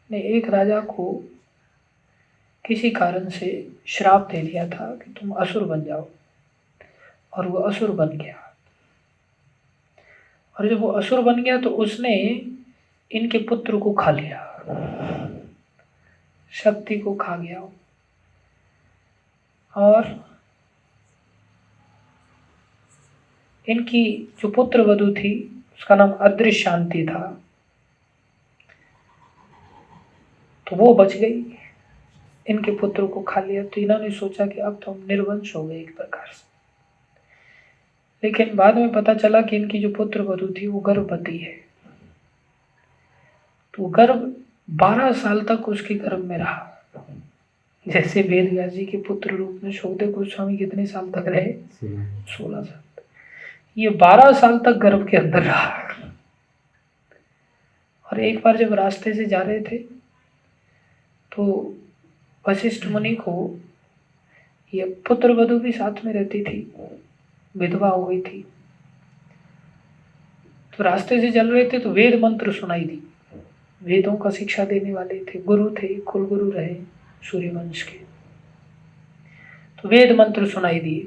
ने एक राजा को किसी कारण से श्राप दे दिया था कि तुम असुर बन जाओ, और वो असुर बन गया। और जब वो असुर बन गया तो उसने इनके पुत्र को खा लिया, शक्ति को खा गया। और इनकी जो पुत्र वधू थी उसका नाम अदृश्य शांति था, तो वो बच गई। इनके पुत्र को खा लिया तो इन्होंने सोचा कि अब तो हम निर्वंश हो गए एक प्रकार से। लेकिन बाद में पता चला कि इनकी जो पुत्र वधू थी वो गर्भवती है। तो गर्भ 12 साल तक उसके गर्भ में रहा। जैसे वेद व्यास जी के पुत्र रूप में सुखदेव गोस्वामी कितने साल तक रहे? 16 साल। ये 12 साल तक गर्भ के अंदर रहा। और एक बार जब रास्ते से जा रहे थे तो वशिष्ठ मुनि को ये पुत्र वधू भी साथ में रहती थी, विधवा हो गई थी। तो रास्ते से चल रहे थे तो वेद मंत्र सुनाई दी। वेदों का शिक्षा देने वाले थे, गुरु थे, कुल गुरु रहे सूर्यवंश के। तो वेद मंत्र सुनाई दिए।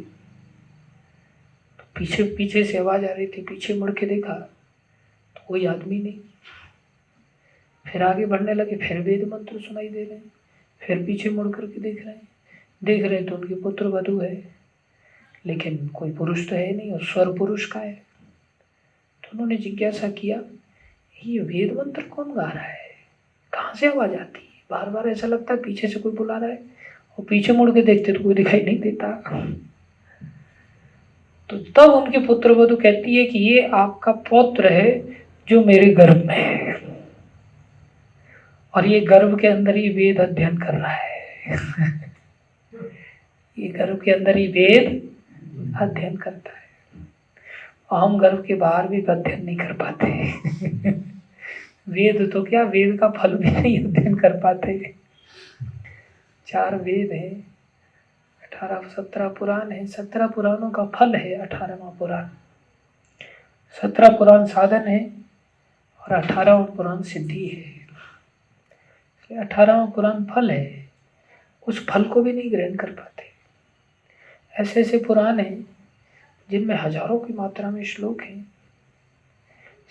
तो पीछे पीछे से आवाज आ रही थी। पीछे मुड़ के देखा तो कोई आदमी नहीं। फिर आगे बढ़ने लगे, फिर वेद मंत्र सुनाई दे रहे हैं। फिर पीछे मुड़ करके देख रहे तो उनके पुत्र वधू है, लेकिन कोई पुरुष तो है नहीं, और स्वर पुरुष का है। तो उन्होंने जिज्ञासा किया, ये वेद मंत्र कौन गा रहा है? कहाँ से आवाज आती है? बार बार ऐसा लगता है पीछे से कोई बुला रहा है, और पीछे मुड़ के देखते तो कोई दिखाई नहीं देता। तो तब उनके पुत्र वधू कहती है कि ये आपका पौत्र है जो मेरे गर्भ में है, और ये गर्भ के अंदर ही वेद अध्ययन कर रहा है। ये गर्भ के अंदर ही वेद अध्ययन करता है, और हम गर्भ के बाहर भी अध्ययन नहीं कर पाते। वेद तो क्या, वेद का फल भी नहीं अध्ययन कर पाते। 4 वेद है, 17 पुराण है। 17 पुराणों का फल है 18वां पुराण। 17 पुराण साधन है और 18वां पुराण सिद्धि है। 18वां पुराण फल है, उस फल को भी नहीं ग्रहण कर पाते। ऐसे ऐसे पुराण हैं जिनमें हजारों की मात्रा में श्लोक हैं।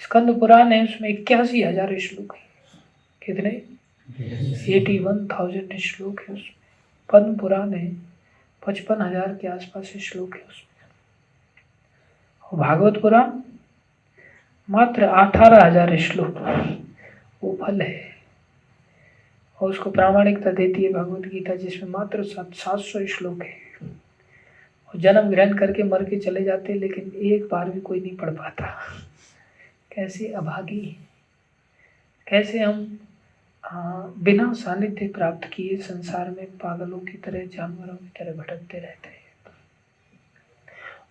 स्कंद पुराण है, उसमें 81,000 श्लोक हैं। कितने? 81,000 श्लोक है उसमें। पद्म पुराण है, 55,000 के आसपास श्लोक है उसमें। और भागवत पुराण मात्र 18,000 श्लोक, वो फल है। और उसको प्रामाणिकता देती है भगवत गीता, जिसमें मात्र 700 श्लोक है। और जन्म ग्रहण करके मर के चले जाते, लेकिन एक बार भी कोई नहीं पढ़ पाता। कैसे अभागी, कैसे हम बिना सानिध्य प्राप्त किए संसार में पागलों की तरह, जानवरों की तरह भटकते रहते हैं।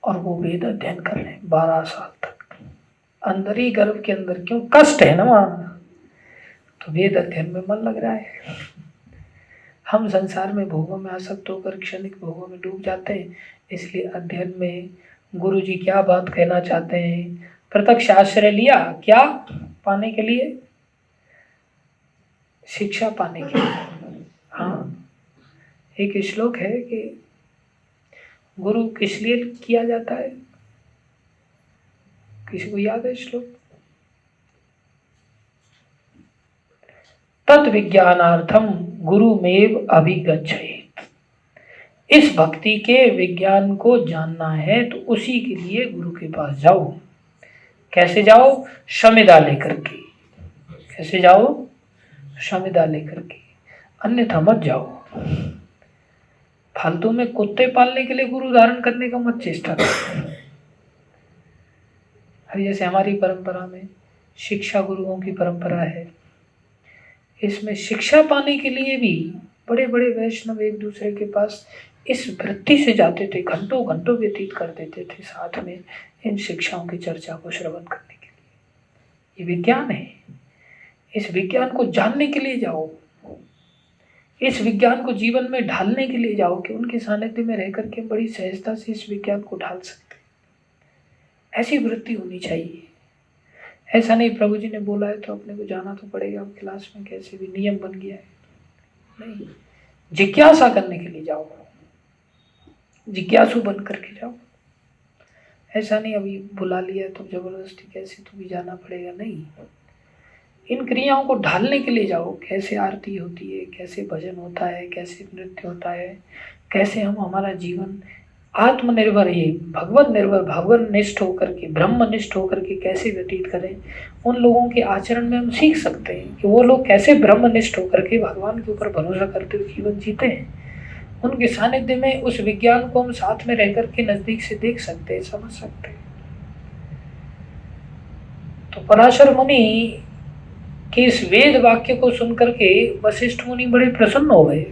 और वो वेद अध्ययन कर रहे हैं 12 साल तक, अंदर ही गर्भ के अंदर, क्यों, कष्ट है ना वहाँ, तो वेद अध्ययन में मन लग रहा है। हम संसार में भोगों में आसक्त होकर क्षणिक भोगों में डूब जाते हैं, इसलिए अध्ययन में गुरु जी क्या बात कहना चाहते हैं। प्रत्यक्ष आश्रय लिया क्या पाने के लिए, शिक्षा पाने के लिए। हाँ, एक श्लोक है कि गुरु किस लिए किया जाता है, किसी को याद है श्लोक? तत् विज्ञानार्थम गुरुमेव अभिगच्छेत्। इस भक्ति के विज्ञान को जानना है तो उसी के लिए गुरु के पास जाओ। कैसे जाओ? शमिदा लेकर के। कैसे जाओ? शमिदा लेकर के, अन्यथा मत जाओ। फालतू में कुत्ते पालने के लिए गुरु धारण करने का मत चेष्टा करो। अभी जैसे हमारी परंपरा में शिक्षा गुरुओं की परंपरा है, इसमें शिक्षा पाने के लिए भी बड़े बड़े वैष्णव एक दूसरे के पास इस वृत्ति से जाते थे, घंटों घंटों व्यतीत कर देते थे साथ में इन शिक्षाओं की चर्चा को श्रवण करने के लिए। ये विज्ञान है, इस विज्ञान को जानने के लिए जाओ, इस विज्ञान को जीवन में ढालने के लिए जाओ कि उनके सानिध्य में रह करके बड़ी सहजता से इस विज्ञान को ढाल सकते। ऐसी वृत्ति होनी चाहिए। ऐसा नहीं प्रभु जी ने बोला है तो अपने को जाना तो पड़ेगा, अब क्लास में कैसे भी नियम बन गया है, नहीं, जिज्ञासा करने के लिए जाओ, जिज्ञासु बन करके जाओ। ऐसा नहीं अभी बुला लिया तो जबरदस्ती कैसे तो भी जाना पड़ेगा, नहीं, इन क्रियाओं को ढालने के लिए जाओ। कैसे आरती होती है, कैसे भजन होता है, कैसे नृत्य होता है, कैसे हम हमारा जीवन आत्मनिर्भर, ये भगवत निर्भर, भगवान निष्ठ होकर के, ब्रह्मनिष्ठ होकर के कैसे व्यतीत करें, उन लोगों के आचरण में हम सीख सकते हैं कि वो लोग कैसे ब्रह्मनिष्ठ होकर के भगवान के ऊपर भरोसा करते हुए जीवन जीते हैं। उनके सानिध्य में उस विज्ञान को हम साथ में रह करके नजदीक से देख सकते हैं, समझ सकते हैं। तो पराशर मुनि के इस वेद वाक्य को सुनकर के वशिष्ठ मुनि बड़े प्रसन्न हो गए।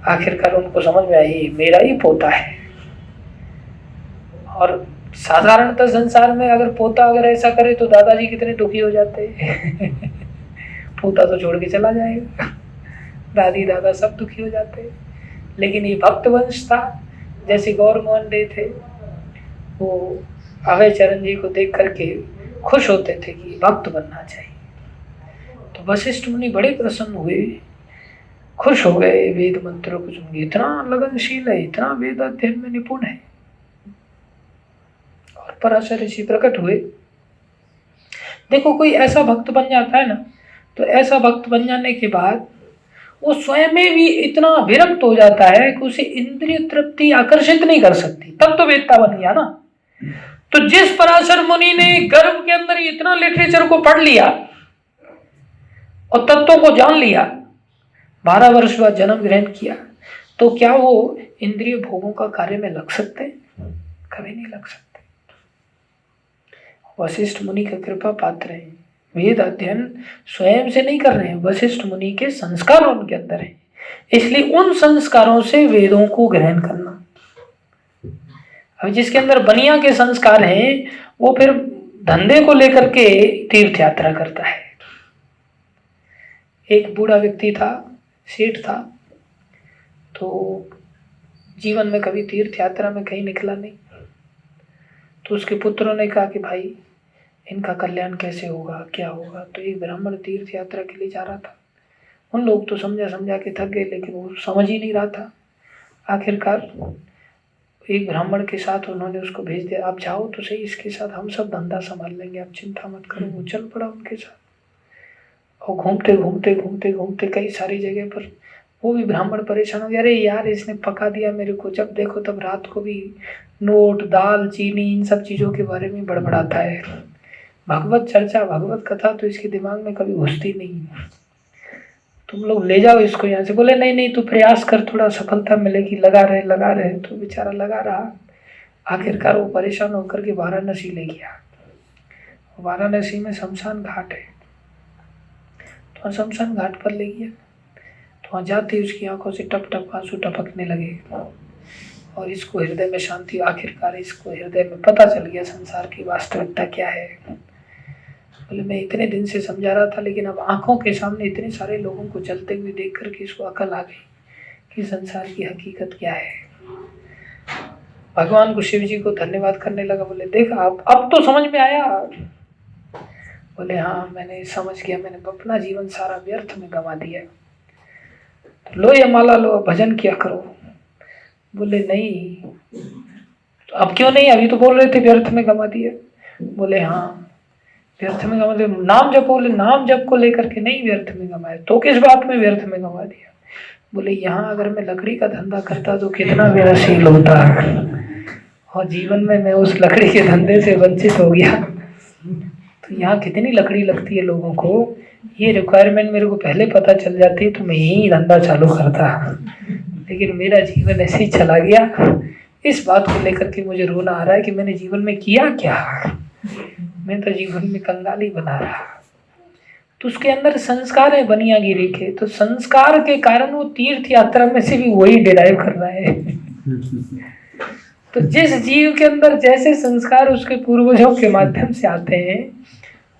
आखिरकार उनको समझ में आई मेरा ही पोता है। और साधारणतः संसार में अगर पोता अगर ऐसा करे तो दादाजी कितने दुखी हो जाते हैं। पोता तो छोड़ के चला जाएगा, दादी दादा सब दुखी हो जाते हैं। लेकिन ये भक्त वंश था, जैसे गौर मोहन डे थे, वो अभय चरण जी को देख करके खुश होते थे कि भक्त बनना चाहिए। तो वशिष्ठ मुनि बड़े प्रसन्न हुए, खुश हो गए वेद मंत्रों को सुन के। इतना लगनशील है, इतना वेद अध्ययन में निपुण है। और पराशर ऋषि प्रकट हुए। देखो कोई ऐसा भक्त बन जाता है ना, तो ऐसा भक्त बन जाने के बाद वो स्वयं में भी इतना विरक्त हो जाता है कि उसे इंद्रिय तृप्ति आकर्षित नहीं कर सकती, तब तो वेदता बन गया ना। तो जिस पराशर मुनि ने गर्भ के अंदर इतना लिटरेचर को पढ़ लिया और तत्वों को जान लिया, 12 वर्ष बाद जन्म ग्रहण किया, तो क्या वो इंद्रिय भोगों का कार्य में लग सकते? कभी नहीं लग सकते। वशिष्ठ मुनि का कृपा पात्र है। वेद अध्ययन स्वयं से नहीं कर रहे हैं, वशिष्ठ मुनि के संस्कार उनके अंदर है, इसलिए उन संस्कारों से वेदों को ग्रहण करना। अब जिसके अंदर बनिया के संस्कार हैं वो फिर धंधे को लेकर के तीर्थ यात्रा करता है। एक बूढ़ा व्यक्ति था, सेठ था, तो जीवन में कभी तीर्थ यात्रा में कहीं निकला नहीं। तो उसके पुत्रों ने कहा कि भाई इनका कल्याण कैसे होगा, क्या होगा। तो एक ब्राह्मण तीर्थ यात्रा के लिए जा रहा था। उन लोग तो समझा समझा के थक गए, लेकिन वो समझ ही नहीं रहा था। आखिरकार एक ब्राह्मण के साथ उन्होंने उसको भेज दिया, आप जाओ तो सही, इसके साथ हम सब धंधा संभाल लेंगे, आप चिंता मत करो। वो चल पड़ा उनके साथ और घूमते घूमते घूमते घूमते कई सारी जगह पर वो भी ब्राह्मण परेशान हो गया, अरे यार इसने पका दिया मेरे को, जब देखो तब रात को भी नोट दाल चीनी इन सब चीज़ों के बारे में बड़बड़ाता है। भगवत चर्चा भगवत कथा तो इसके दिमाग में कभी घुसती नहीं। तुम लोग ले जाओ इसको यहाँ से। बोले नहीं नहीं, तू प्रयास कर, थोड़ा सफलता मिलेगी, लगा रहे। तो बेचारा लगा रहा। आखिरकार वो परेशान होकर के वाराणसी ले गया। वाराणसी में शमशान घाट है, तो शमशान घाट पर ले गया। तो वहाँ जाते ही उसकी आंखों से टप टप आंसू टपकने लगे और इसको हृदय में शांति, आखिरकार इसको हृदय में पता चल गया संसार की वास्तविकता क्या है। बोले मैं इतने दिन से समझा रहा था, लेकिन अब आंखों के सामने इतने सारे लोगों को जलते हुए देख करके इसको अकल आ गई कि संसार की हकीकत क्या है। भगवान को, शिव जी को धन्यवाद करने लगा। बोले देखा अब तो समझ में आया। बोले हाँ मैंने समझ गया, मैंने अपना जीवन सारा व्यर्थ में गंवा दिया। तो लो ये माला लो, भजन किया करो। बोले नहीं। तो अब क्यों नहीं? अभी तो बोल रहे थे व्यर्थ में गंवा दिया। बोले हाँ व्यर्थ में गंवा दिया। नाम जप, बोले नाम जप को लेकर के नहीं व्यर्थ में गंवाया, तो किस बात में व्यर्थ में गंवा दिया? बोले यहाँ अगर मैं लकड़ी का धंधा करता तो कितना व्ययशील होता, और जीवन में मैं उस लकड़ी के धंधे से वंचित हो गया। तो यहाँ कितनी लकड़ी लगती है लोगों को, ये रिक्वायरमेंट मेरे को पहले पता चल जाती तो मैं यही धंधा चालू करता, लेकिन मेरा जीवन ऐसे ही चला गया। इस बात को लेकर के मुझे रोना आ रहा है कि मैंने जीवन में किया क्या। मैं तो जीवन में कंगाली बना रहा। तो उसके अंदर संस्कार है बनियागिरी के, तो संस्कार के कारण वो तीर्थ यात्रा में से भी वही डिराइव कर रहा है। तो जिस जीव के अंदर जैसे संस्कार उसके पूर्वजों के माध्यम से आते हैं,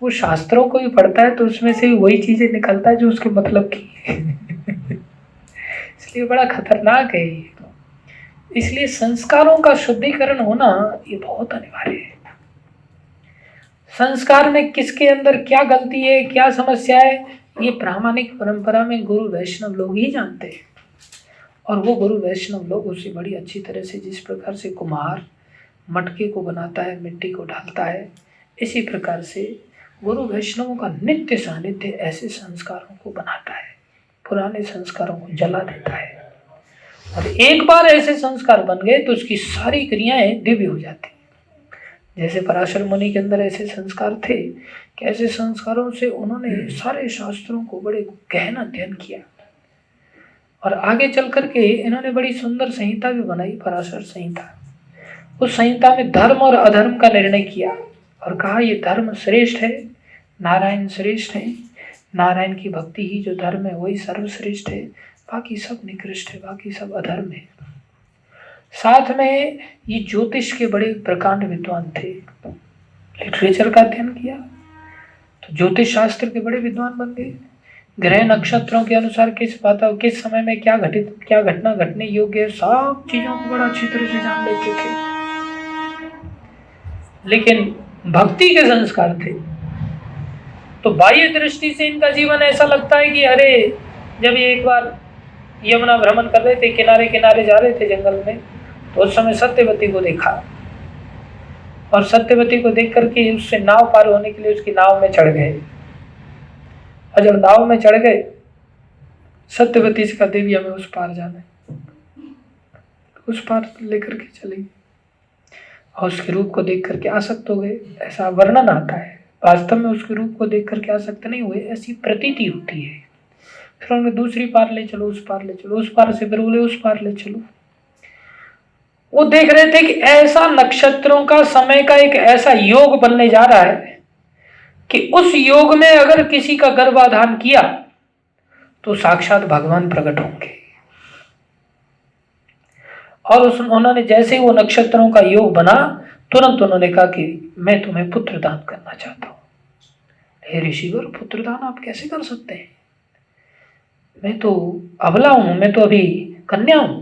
वो शास्त्रों को भी पढ़ता है तो उसमें से वही चीजें निकलता है जो उसके मतलब की है। इसलिए बड़ा खतरनाक है ये। इसलिए संस्कारों का शुद्धिकरण होना ये बहुत अनिवार्य है। संस्कार में किसके अंदर क्या गलती है, क्या समस्या है, ये प्रामाणिक परंपरा में गुरु वैष्णव लोग ही जानते हैं। और वो गुरु वैष्णव लोग उसे बड़ी अच्छी तरह से, जिस प्रकार से कुम्हार मटके को बनाता है, मिट्टी को ढालता है, इसी प्रकार से गुरु वैष्णवों का नित्य सानिध्य ऐसे संस्कारों को बनाता है, पुराने संस्कारों को जला देता है। और एक बार ऐसे संस्कार बन गए तो उसकी सारी क्रियाएं दिव्य हो जाती। जैसे पराशर मुनि के अंदर ऐसे संस्कार थे कि ऐसे संस्कारों से उन्होंने सारे शास्त्रों को बड़े गहन अध्ययन किया, और आगे चल करके इन्होंने बड़ी सुंदर संहिता भी बनाई, पराशर संहिता। उस संहिता में धर्म और अधर्म का निर्णय किया और कहा ये धर्म श्रेष्ठ है, नारायण श्रेष्ठ है, नारायण की भक्ति ही जो धर्म है वही सर्वश्रेष्ठ है, बाकी सब निकृष्ट है, बाकी सब अधर्म है। साथ में ये ज्योतिष के बड़े प्रकांड विद्वान थे, लिटरेचर का अध्ययन किया तो ज्योतिष शास्त्र के बड़े विद्वान बन गए। ग्रह नक्षत्रों के अनुसार किस किस समय में क्या घटना घटने योग्य है, सब चीजों को बड़ा अच्छी तरह से जान लेते थे। लेकिन भक्ति के संस्कार थे, तो बाह्य दृष्टि से इनका जीवन ऐसा लगता है कि अरे, जब ये एक बार यमुना भ्रमण कर रहे थे, किनारे किनारे जा रहे थे जंगल में, तो उस समय सत्यवती को देखा, और सत्यवती को देख करके उससे नाव पार होने के लिए उसकी नाव में चढ़ गए। और जब नाव में चढ़ गए, सत्यवती से कहा देवी हमें उस पार जाना है, उस पार लेकर के चली, और उसके रूप को देख करके आसक्त हो गए। ऐसा वर्णन आता है, वास्तव में उसके रूप को देख करके आसक्त नहीं हुए, ऐसी प्रतीति होती है। फिर उन्हें दूसरी पार ले चलो, उस पार ले चलो, उस पार से फिर बोले उस पार ले चलो। वो देख रहे थे कि ऐसा नक्षत्रों का समय का एक ऐसा योग बनने जा रहा है कि उस योग में अगर किसी का गर्भाधान किया तो साक्षात भगवान प्रकट होंगे। और उन्होंने जैसे ही वो नक्षत्रों का योग बना, तुरंत उन्होंने कहा कि मैं तुम्हें पुत्र दान करना चाहता हूं। हे ऋषिवर, पुत्र दान आप कैसे कर सकते हैं? मैं तो अबला हूं, मैं तो अभी कन्या हूं,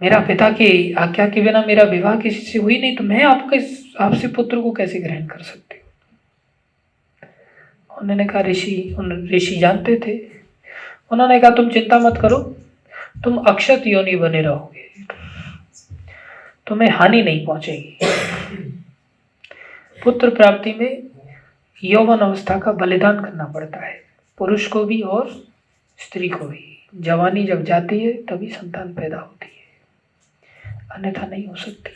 मेरा पिता की आज्ञा के बिना मेरा विवाह किसी से हुई नहीं, तो मैं आपसे पुत्र को कैसे ग्रहण कर सकती हूँ? उन्होंने कहा ऋषि जानते थे। उन्होंने कहा तुम चिंता मत करो, तुम अक्षत योनि बने रहोगे, तुम्हें हानि नहीं पहुंचेगी। पुत्र प्राप्ति में यौवन अवस्था का बलिदान करना पड़ता है, पुरुष को भी और स्त्री को भी। जवानी जब जाती है तभी संतान पैदा होती है, अन्यथा नहीं हो सकती।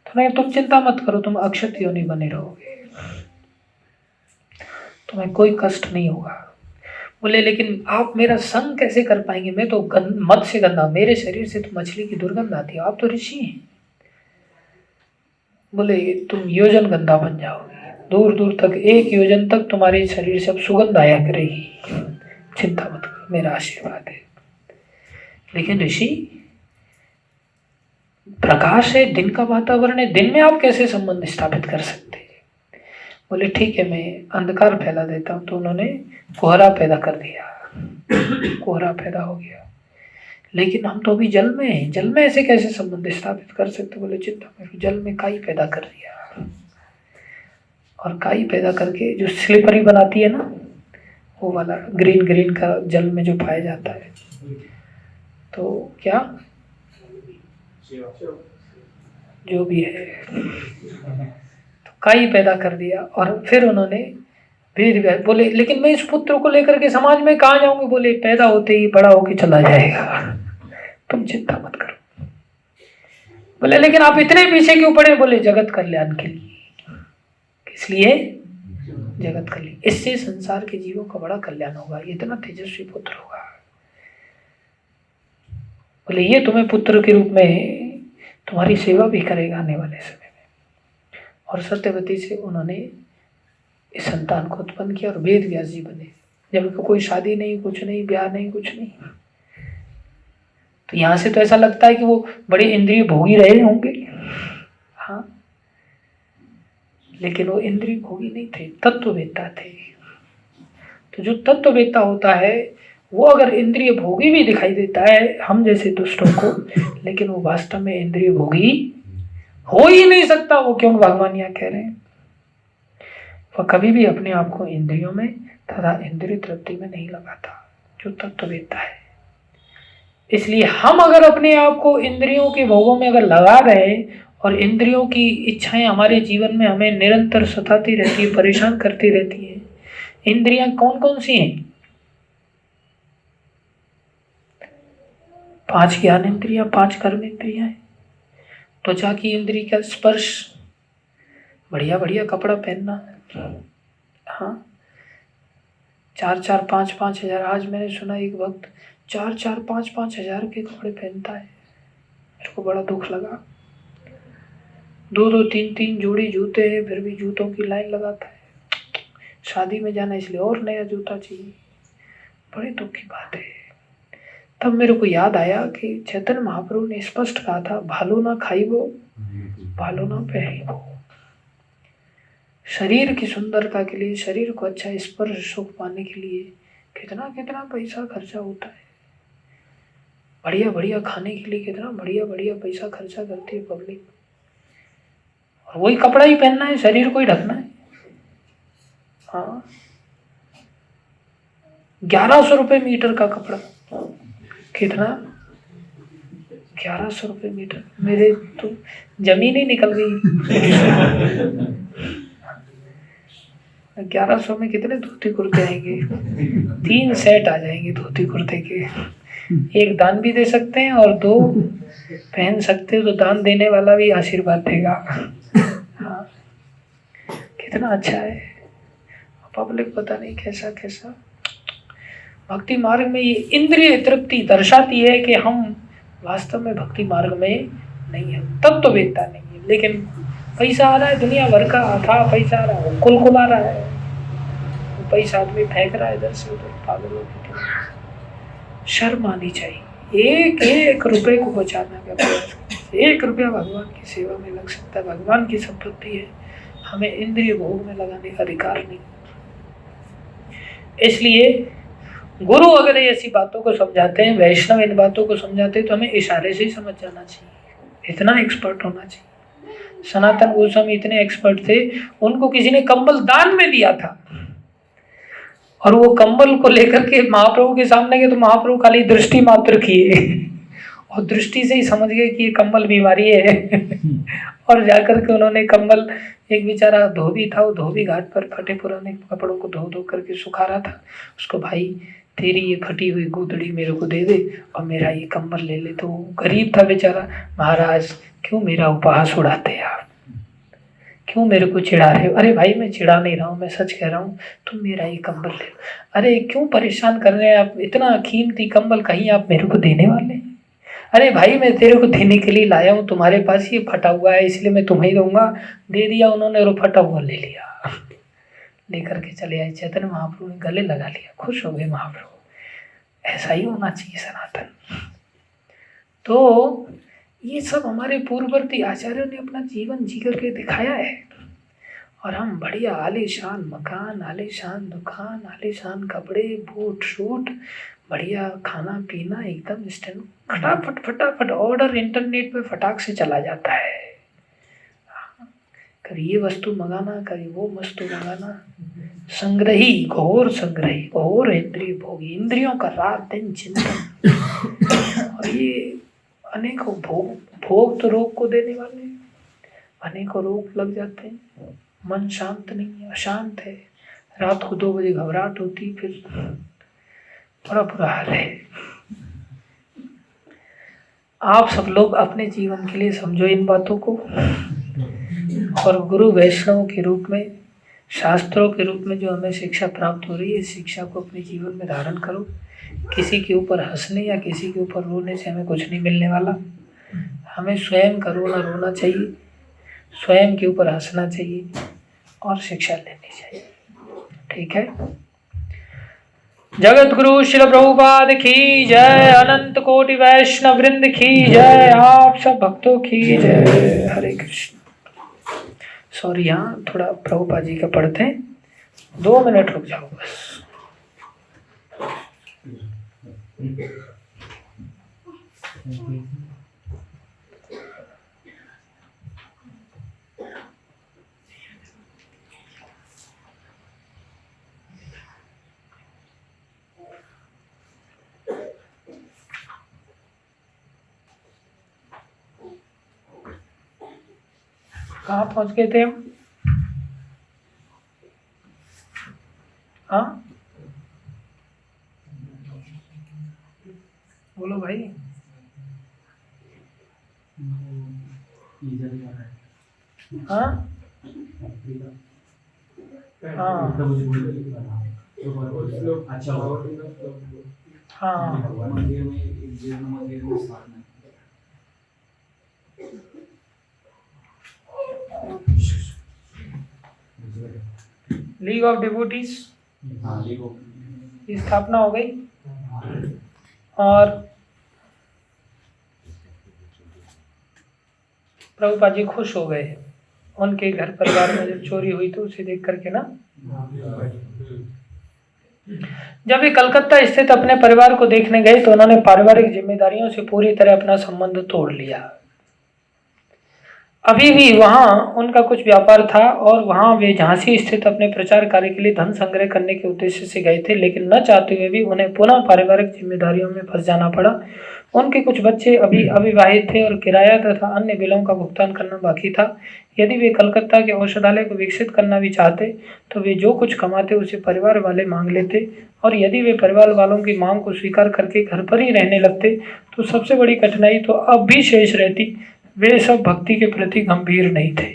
तो नहीं, तुम चिंता मत करो, तुम अक्षत योनि बने रहोगे, तुम्हें कोई कष्ट नहीं होगा। बोले लेकिन आप मेरा संग कैसे कर पाएंगे? मैं तो मत से गंदा, मेरे शरीर से तो मछली की दुर्गंध आती है, आप तो ऋषि हैं। बोले तुम योजन गंधा बन जाओगे, दूर दूर तक 1 योजन तक तुम्हारे शरीर से अब सुगंध आया करेगी, चिंता मत करो, मेरा आशीर्वाद है। लेकिन ऋषि, प्रकाश है, दिन का वातावरण है, दिन में आप कैसे संबंध स्थापित कर सकते हैं? बोले ठीक है, मैं अंधकार फैला देता हूँ। तो उन्होंने कोहरा पैदा कर दिया, कोहरा पैदा हो गया। लेकिन हम तो अभी जल में हैं, जल में ऐसे कैसे संबंध स्थापित कर सकते? बोले चिंता मत, जल में काई पैदा कर दिया, और काई पैदा करके जो स्लिपरी बनाती है ना, वो वाला ग्रीन ग्रीन का जल में जो पाया जाता है, तो क्या जो भी है, तो काई पैदा कर दिया। और फिर उन्होंने वेद बोले लेकिन मैं इस पुत्र को लेकर के समाज में कहाँ जाऊंगे? बोले पैदा होते ही बड़ा होके चला जाएगा, तुम चिंता मत करो। बोले लेकिन आप इतने पीछे क्यों पड़े? बोले जगत कल्याण के लिए। किस लिए? जगत कल्याण। इससे संसार के जीवों का बड़ा कल्याण होगा, इतना तेजस्वी पुत्र होगा। बोले ये तुम्हें पुत्र के रूप में तुम्हारी सेवा भी करेगा आने वाले समय में। और सत्यवती से उन्होंने इस संतान को उत्पन्न किया और वेद व्यास जी बने। जब कोई शादी नहीं, कुछ नहीं, ब्याह नहीं, कुछ नहीं। तो यहाँ से तो ऐसा लगता है कि वो बड़े इंद्रिय भोगी रहे होंगे, हाँ, लेकिन वो इंद्रिय भोगी नहीं थे, तत्ववेत्ता थे। तो जो तत्ववेत्ता होता है वो अगर इंद्रिय भोगी भी दिखाई देता है हम जैसे दुष्टों को, लेकिन वो वास्तव में इंद्रिय भोगी हो ही नहीं सकता। वो क्यों भगवान यहाँ कह रहे हैं, वह कभी भी अपने आप को इंद्रियों में तथा इंद्रिय तृप्ति में नहीं लगाता, जो तत्ववेत्ता है। इसलिए हम अगर अपने आप को इंद्रियों के भोगों में अगर लगा रहे और इंद्रियों की इच्छाएं हमारे जीवन में हमें निरंतर सताती रहती है, परेशान करती रहती है। इंद्रियां कौन कौन सी हैं? 5 ज्ञान इंद्रियां, 5 कर्म इंद्रियां हैं। त्वचा की इंद्रिय का स्पर्श, बढ़िया बढ़िया कपड़ा पहनना, हाँ, 4-4, 5-5 हजार। आज मैंने सुना एक वक्त 4-4, 5-5 हजार के कपड़े पहनता है, मेरे को बड़ा दुख लगा। 2-2, 3-3 जोड़ी जूते हैं, फिर भी जूतों की लाइन लगाता है। शादी में जाना इसलिए और नया जूता चाहिए, बड़े दुख की बात है। तब मेरे को याद आया कि चैतन्य महाप्रभु ने स्पष्ट कहा था, भालो ना खाइबो, भालो ना पहनिबो। शरीर की सुंदरता के लिए, शरीर को अच्छा स्पर्श सुख पाने के लिए कितना कितना पैसा खर्चा होता है। बढ़िया बढ़िया खाने के लिए कितना बढ़िया बढ़िया पैसा खर्चा करती है पब्लिक, और वही कपड़ा ही पहनना है, शरीर को ही ढकना है। हाँ, 1100 रुपये मीटर का कपड़ा, कितना? 1100 रुपये मीटर। मेरे तो जमीन ही निकल गई। 1100 में कितने धोती कुर्ते आएंगे? 3 सेट आ जाएंगे धोती कुर्ते के। एक दान भी दे सकते हैं और 2 पहन सकते हो, तो दान देने वाला भी आशीर्वाद देगा। हाँ, कितना अच्छा है। पब्लिक पता नहीं कैसा कैसा। भक्ति मार्ग में ये इंद्रिय तृप्ति दर्शाती है कि हम वास्तव में भक्ति मार्ग में नहीं है, तत्ववेत्ता नहीं है। लेकिन पैसा आ रहा है, दुनिया भर का था पैसा आ रहा है, कुल आ रहा है, पैसा आदमी फेंक रहा है इधर से उधर पागलों की तरह। शर्म आनी चाहिए। एक एक रुपए को बचाना का प्रयास करें। 1 रुपया भगवान की सेवा में लग सकता है, भगवान की संपत्ति है, हमें इंद्रिय भोग में लगाने का अधिकार नहीं। इसलिए गुरु अगर ऐसी बातों को समझाते हैं, वैष्णव इन बातों को समझाते हैं, तो हमें इशारे से ही समझ जाना चाहिए, इतना एक्सपर्ट होना चाहिए। सनातन गोस्वामी इतने एक्सपर्ट थे, उनको किसी ने कंबल दान में दिया था, और वो कंबल को लेकर के महाप्रभु के सामने गए, तो महाप्रभु खाली दृष्टि मात्र किए और दृष्टि से ही समझ गए कि ये कंबल बीमारी है। और जाकर के उन्होंने कंबल, एक बेचारा धोबी था, वो धोबी घाट पर फटे पुराने कपड़ों को धो धो करके सुखा रहा था, उसको भाई तेरी ये फटी हुई गोदड़ी मेरे को दे दे और मेरा ये कंबल ले ले। तो गरीब था बेचारा, महाराज क्यों मेरा उपहास उड़ाते हैं आप, क्यों मेरे को चिढ़ा रहे हो? अरे भाई मैं चिढ़ा नहीं रहा हूँ, मैं सच कह रहा हूँ, तुम मेरा ये कंबल ले लो। अरे क्यों परेशान कर रहे हैं आप, इतना कीमती कंबल कहीं आप मेरे को देने वाले हैं? अरे भाई मैं तेरे को देने के लिए लाया हूँ, तुम्हारे पास ये फटा हुआ है इसलिए मैं तुम्हें ही दूंगा। दे दिया उन्होंने और फटा हुआ ले लिया। लेकर के चले आए चैतन्य महाप्रभु ने, गले लगा लिया, खुश हो गए महाप्रभु। ऐसा ही होना चाहिए सनातन। तो ये सब हमारे पूर्ववर्ती आचार्यों ने अपना जीवन जी करके दिखाया है। और हम बढ़िया आलीशान मकान, आलीशान दुकान, आलीशान कपड़े, बूट शूट, बढ़िया खाना पीना, एकदम स्टैंड, फटाफट फटाफट ऑर्डर इंटरनेट पे फटाक से चला जाता है। कभी ये वस्तु मंगाना, कभी वो वस्तु मंगाना। संग्रही, घोर संग्रही, घोर इंद्रिय भोगी, इंद्रियों का रात दिन चिंतन। और ये अनेकों भोग तो रोग को देने वाले, अनेकों रोग लग जाते हैं। मन शांत नहीं है, अशांत है। रात को 2 बजे घबराहट होती, फिर बड़ा बुरा हाल है। आप सब लोग अपने जीवन के लिए समझो इन बातों को, और गुरु वैष्णव के रूप में, शास्त्रों के रूप में जो हमें शिक्षा प्राप्त हो रही है, इस शिक्षा को अपने जीवन में धारण करो। किसी के ऊपर हंसने या किसी के ऊपर रोने से हमें कुछ नहीं मिलने वाला। हमें स्वयं का रोना चाहिए, स्वयं के ऊपर हंसना चाहिए और शिक्षा लेनी चाहिए। ठीक है। जगत गुरु श्री प्रभुपाद की जय, अनंत कोटि वैष्णव वृंद की जय, आप सब भक्तों की जय। हरे कृष्ण। सॉरी, यहाँ थोड़ा प्रभुपाद जी का पढ़ते हैं, 2 मिनट रुक जाओ बस। कहाँ पहुँच गए थे हम? हाँ बोलो भाई। हाँ हाँ लीग ऑफ डिवोटीज की स्थापना हो गई, और प्रभुपाद जी खुश हो गए। उनके घर परिवार में जब चोरी हुई तो उसे देख करके ना, जब वे कलकत्ता स्थित अपने परिवार को देखने गए तो उन्होंने पारिवारिक जिम्मेदारियों से पूरी तरह अपना संबंध तोड़ लिया। अभी भी वहां उनका कुछ व्यापार था और वहां वे झांसी स्थित अपने प्रचार कार्य के लिए धन संग्रह करने के उद्देश्य से गए थे, लेकिन न चाहते हुए भी उन्हें पुनः पारिवारिक जिम्मेदारियों में फंस जाना पड़ा। उनके कुछ बच्चे अभी अविवाहित थे और किराया तथा अन्य बिलों का भुगतान करना बाकी था। यदि वे कलकत्ता के औषधालय को विकसित करना भी चाहते तो वे जो कुछ कमाते उसे परिवार वाले मांग लेते, और यदि वे परिवार वालों की मांग को स्वीकार करके घर पर ही रहने लगते तो सबसे बड़ी कठिनाई तो अब भी शेष रहती। वे सब भक्ति के प्रति गंभीर नहीं थे।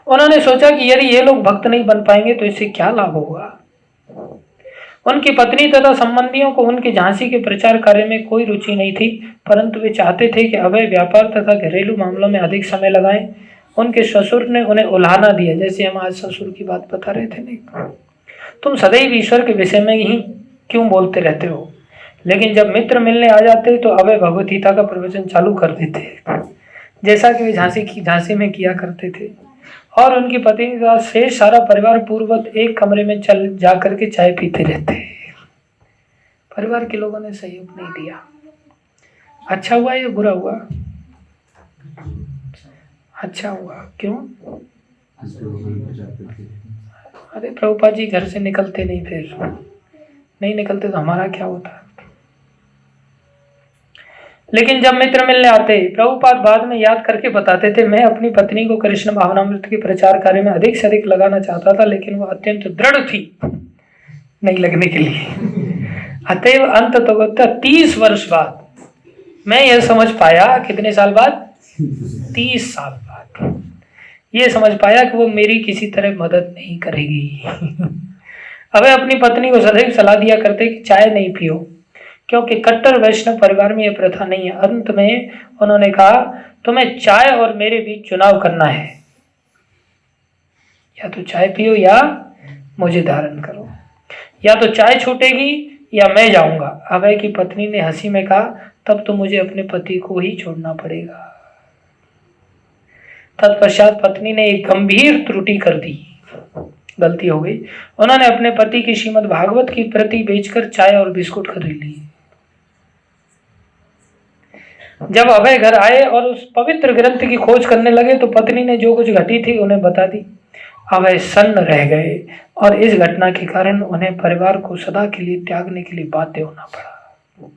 उन्होंने सोचा कि यदि ये लोग भक्त नहीं बन पाएंगे तो इससे क्या लाभ होगा। उनकी पत्नी तथा संबंधियों को उनके झांसी के प्रचार कार्य में कोई रुचि नहीं थी, परंतु वे चाहते थे कि अभय व्यापार तथा घरेलू मामलों में अधिक समय लगाएं। उनके ससुर ने उन्हें उलाहना दिया, जैसे हम आज ससुर की बात बता रहे थे नहीं, तुम सदैव ईश्वर के विषय में ही क्यों बोलते रहते हो। लेकिन जब मित्र मिलने आ जाते तो अभय भगवत गीता का प्रवचन चालू कर देते, जैसा कि वे झांसी में किया करते थे। और उनकी पत्नी का शेष सारा परिवार पूर्ववत एक कमरे में चल जा करके चाय पीते रहते। परिवार के लोगों ने सहयोग नहीं दिया। अच्छा हुआ या बुरा हुआ? अच्छा हुआ। क्यों? अरे प्रभुपाद जी घर से निकलते नहीं, फिर नहीं निकलते तो हमारा क्या होता। लेकिन जब मित्र मिलने आते, प्रभुपाद बाद में याद करके बताते थे, मैं अपनी पत्नी को कृष्ण भावनामृत के प्रचार कार्य में अधिक से अधिक लगाना चाहता था, लेकिन वह अत्यंत दृढ़ थी नहीं लगने के लिए। अतएव अंत तो 30 वर्ष बाद मैं यह समझ पाया, कितने साल बाद? 30 साल बाद ये समझ पाया कि वो मेरी किसी तरह मदद नहीं करेगी। अब अपनी पत्नी को सदैव सलाह दिया करते कि चाय नहीं पियो, क्योंकि कट्टर वैष्णव परिवार में यह प्रथा नहीं है। अंत में उन्होंने कहा, तुम्हें चाय और मेरे बीच चुनाव करना है, या तो चाय पियो या मुझे धारण करो, या तो चाय छूटेगी या मैं जाऊंगा। अभय की पत्नी ने हंसी में कहा, तब तो मुझे अपने पति को ही छोड़ना पड़ेगा। तत्पश्चात पत्नी ने एक गंभीर त्रुटि कर दी, गलती हो गई। उन्होंने अपने पति की श्रीमद् भागवत की प्रति बेचकर चाय और बिस्कुट खरीद लिए। जब अभय घर आए और उस पवित्र ग्रंथ की खोज करने लगे तो पत्नी ने जो कुछ घटी थी उन्हें बता दी। अभय सन्न रह गए और इस घटना के कारण उन्हें परिवार को सदा के लिए त्यागने के लिए बाध्य होना पड़ा।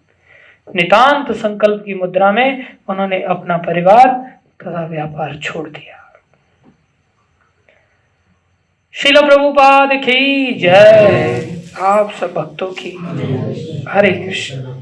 नितांत संकल्प की मुद्रा में उन्होंने अपना परिवार तथा व्यापार छोड़ दिया। श्रील प्रभुपाद की जय, आप सब भक्तों की हरे कृष्ण।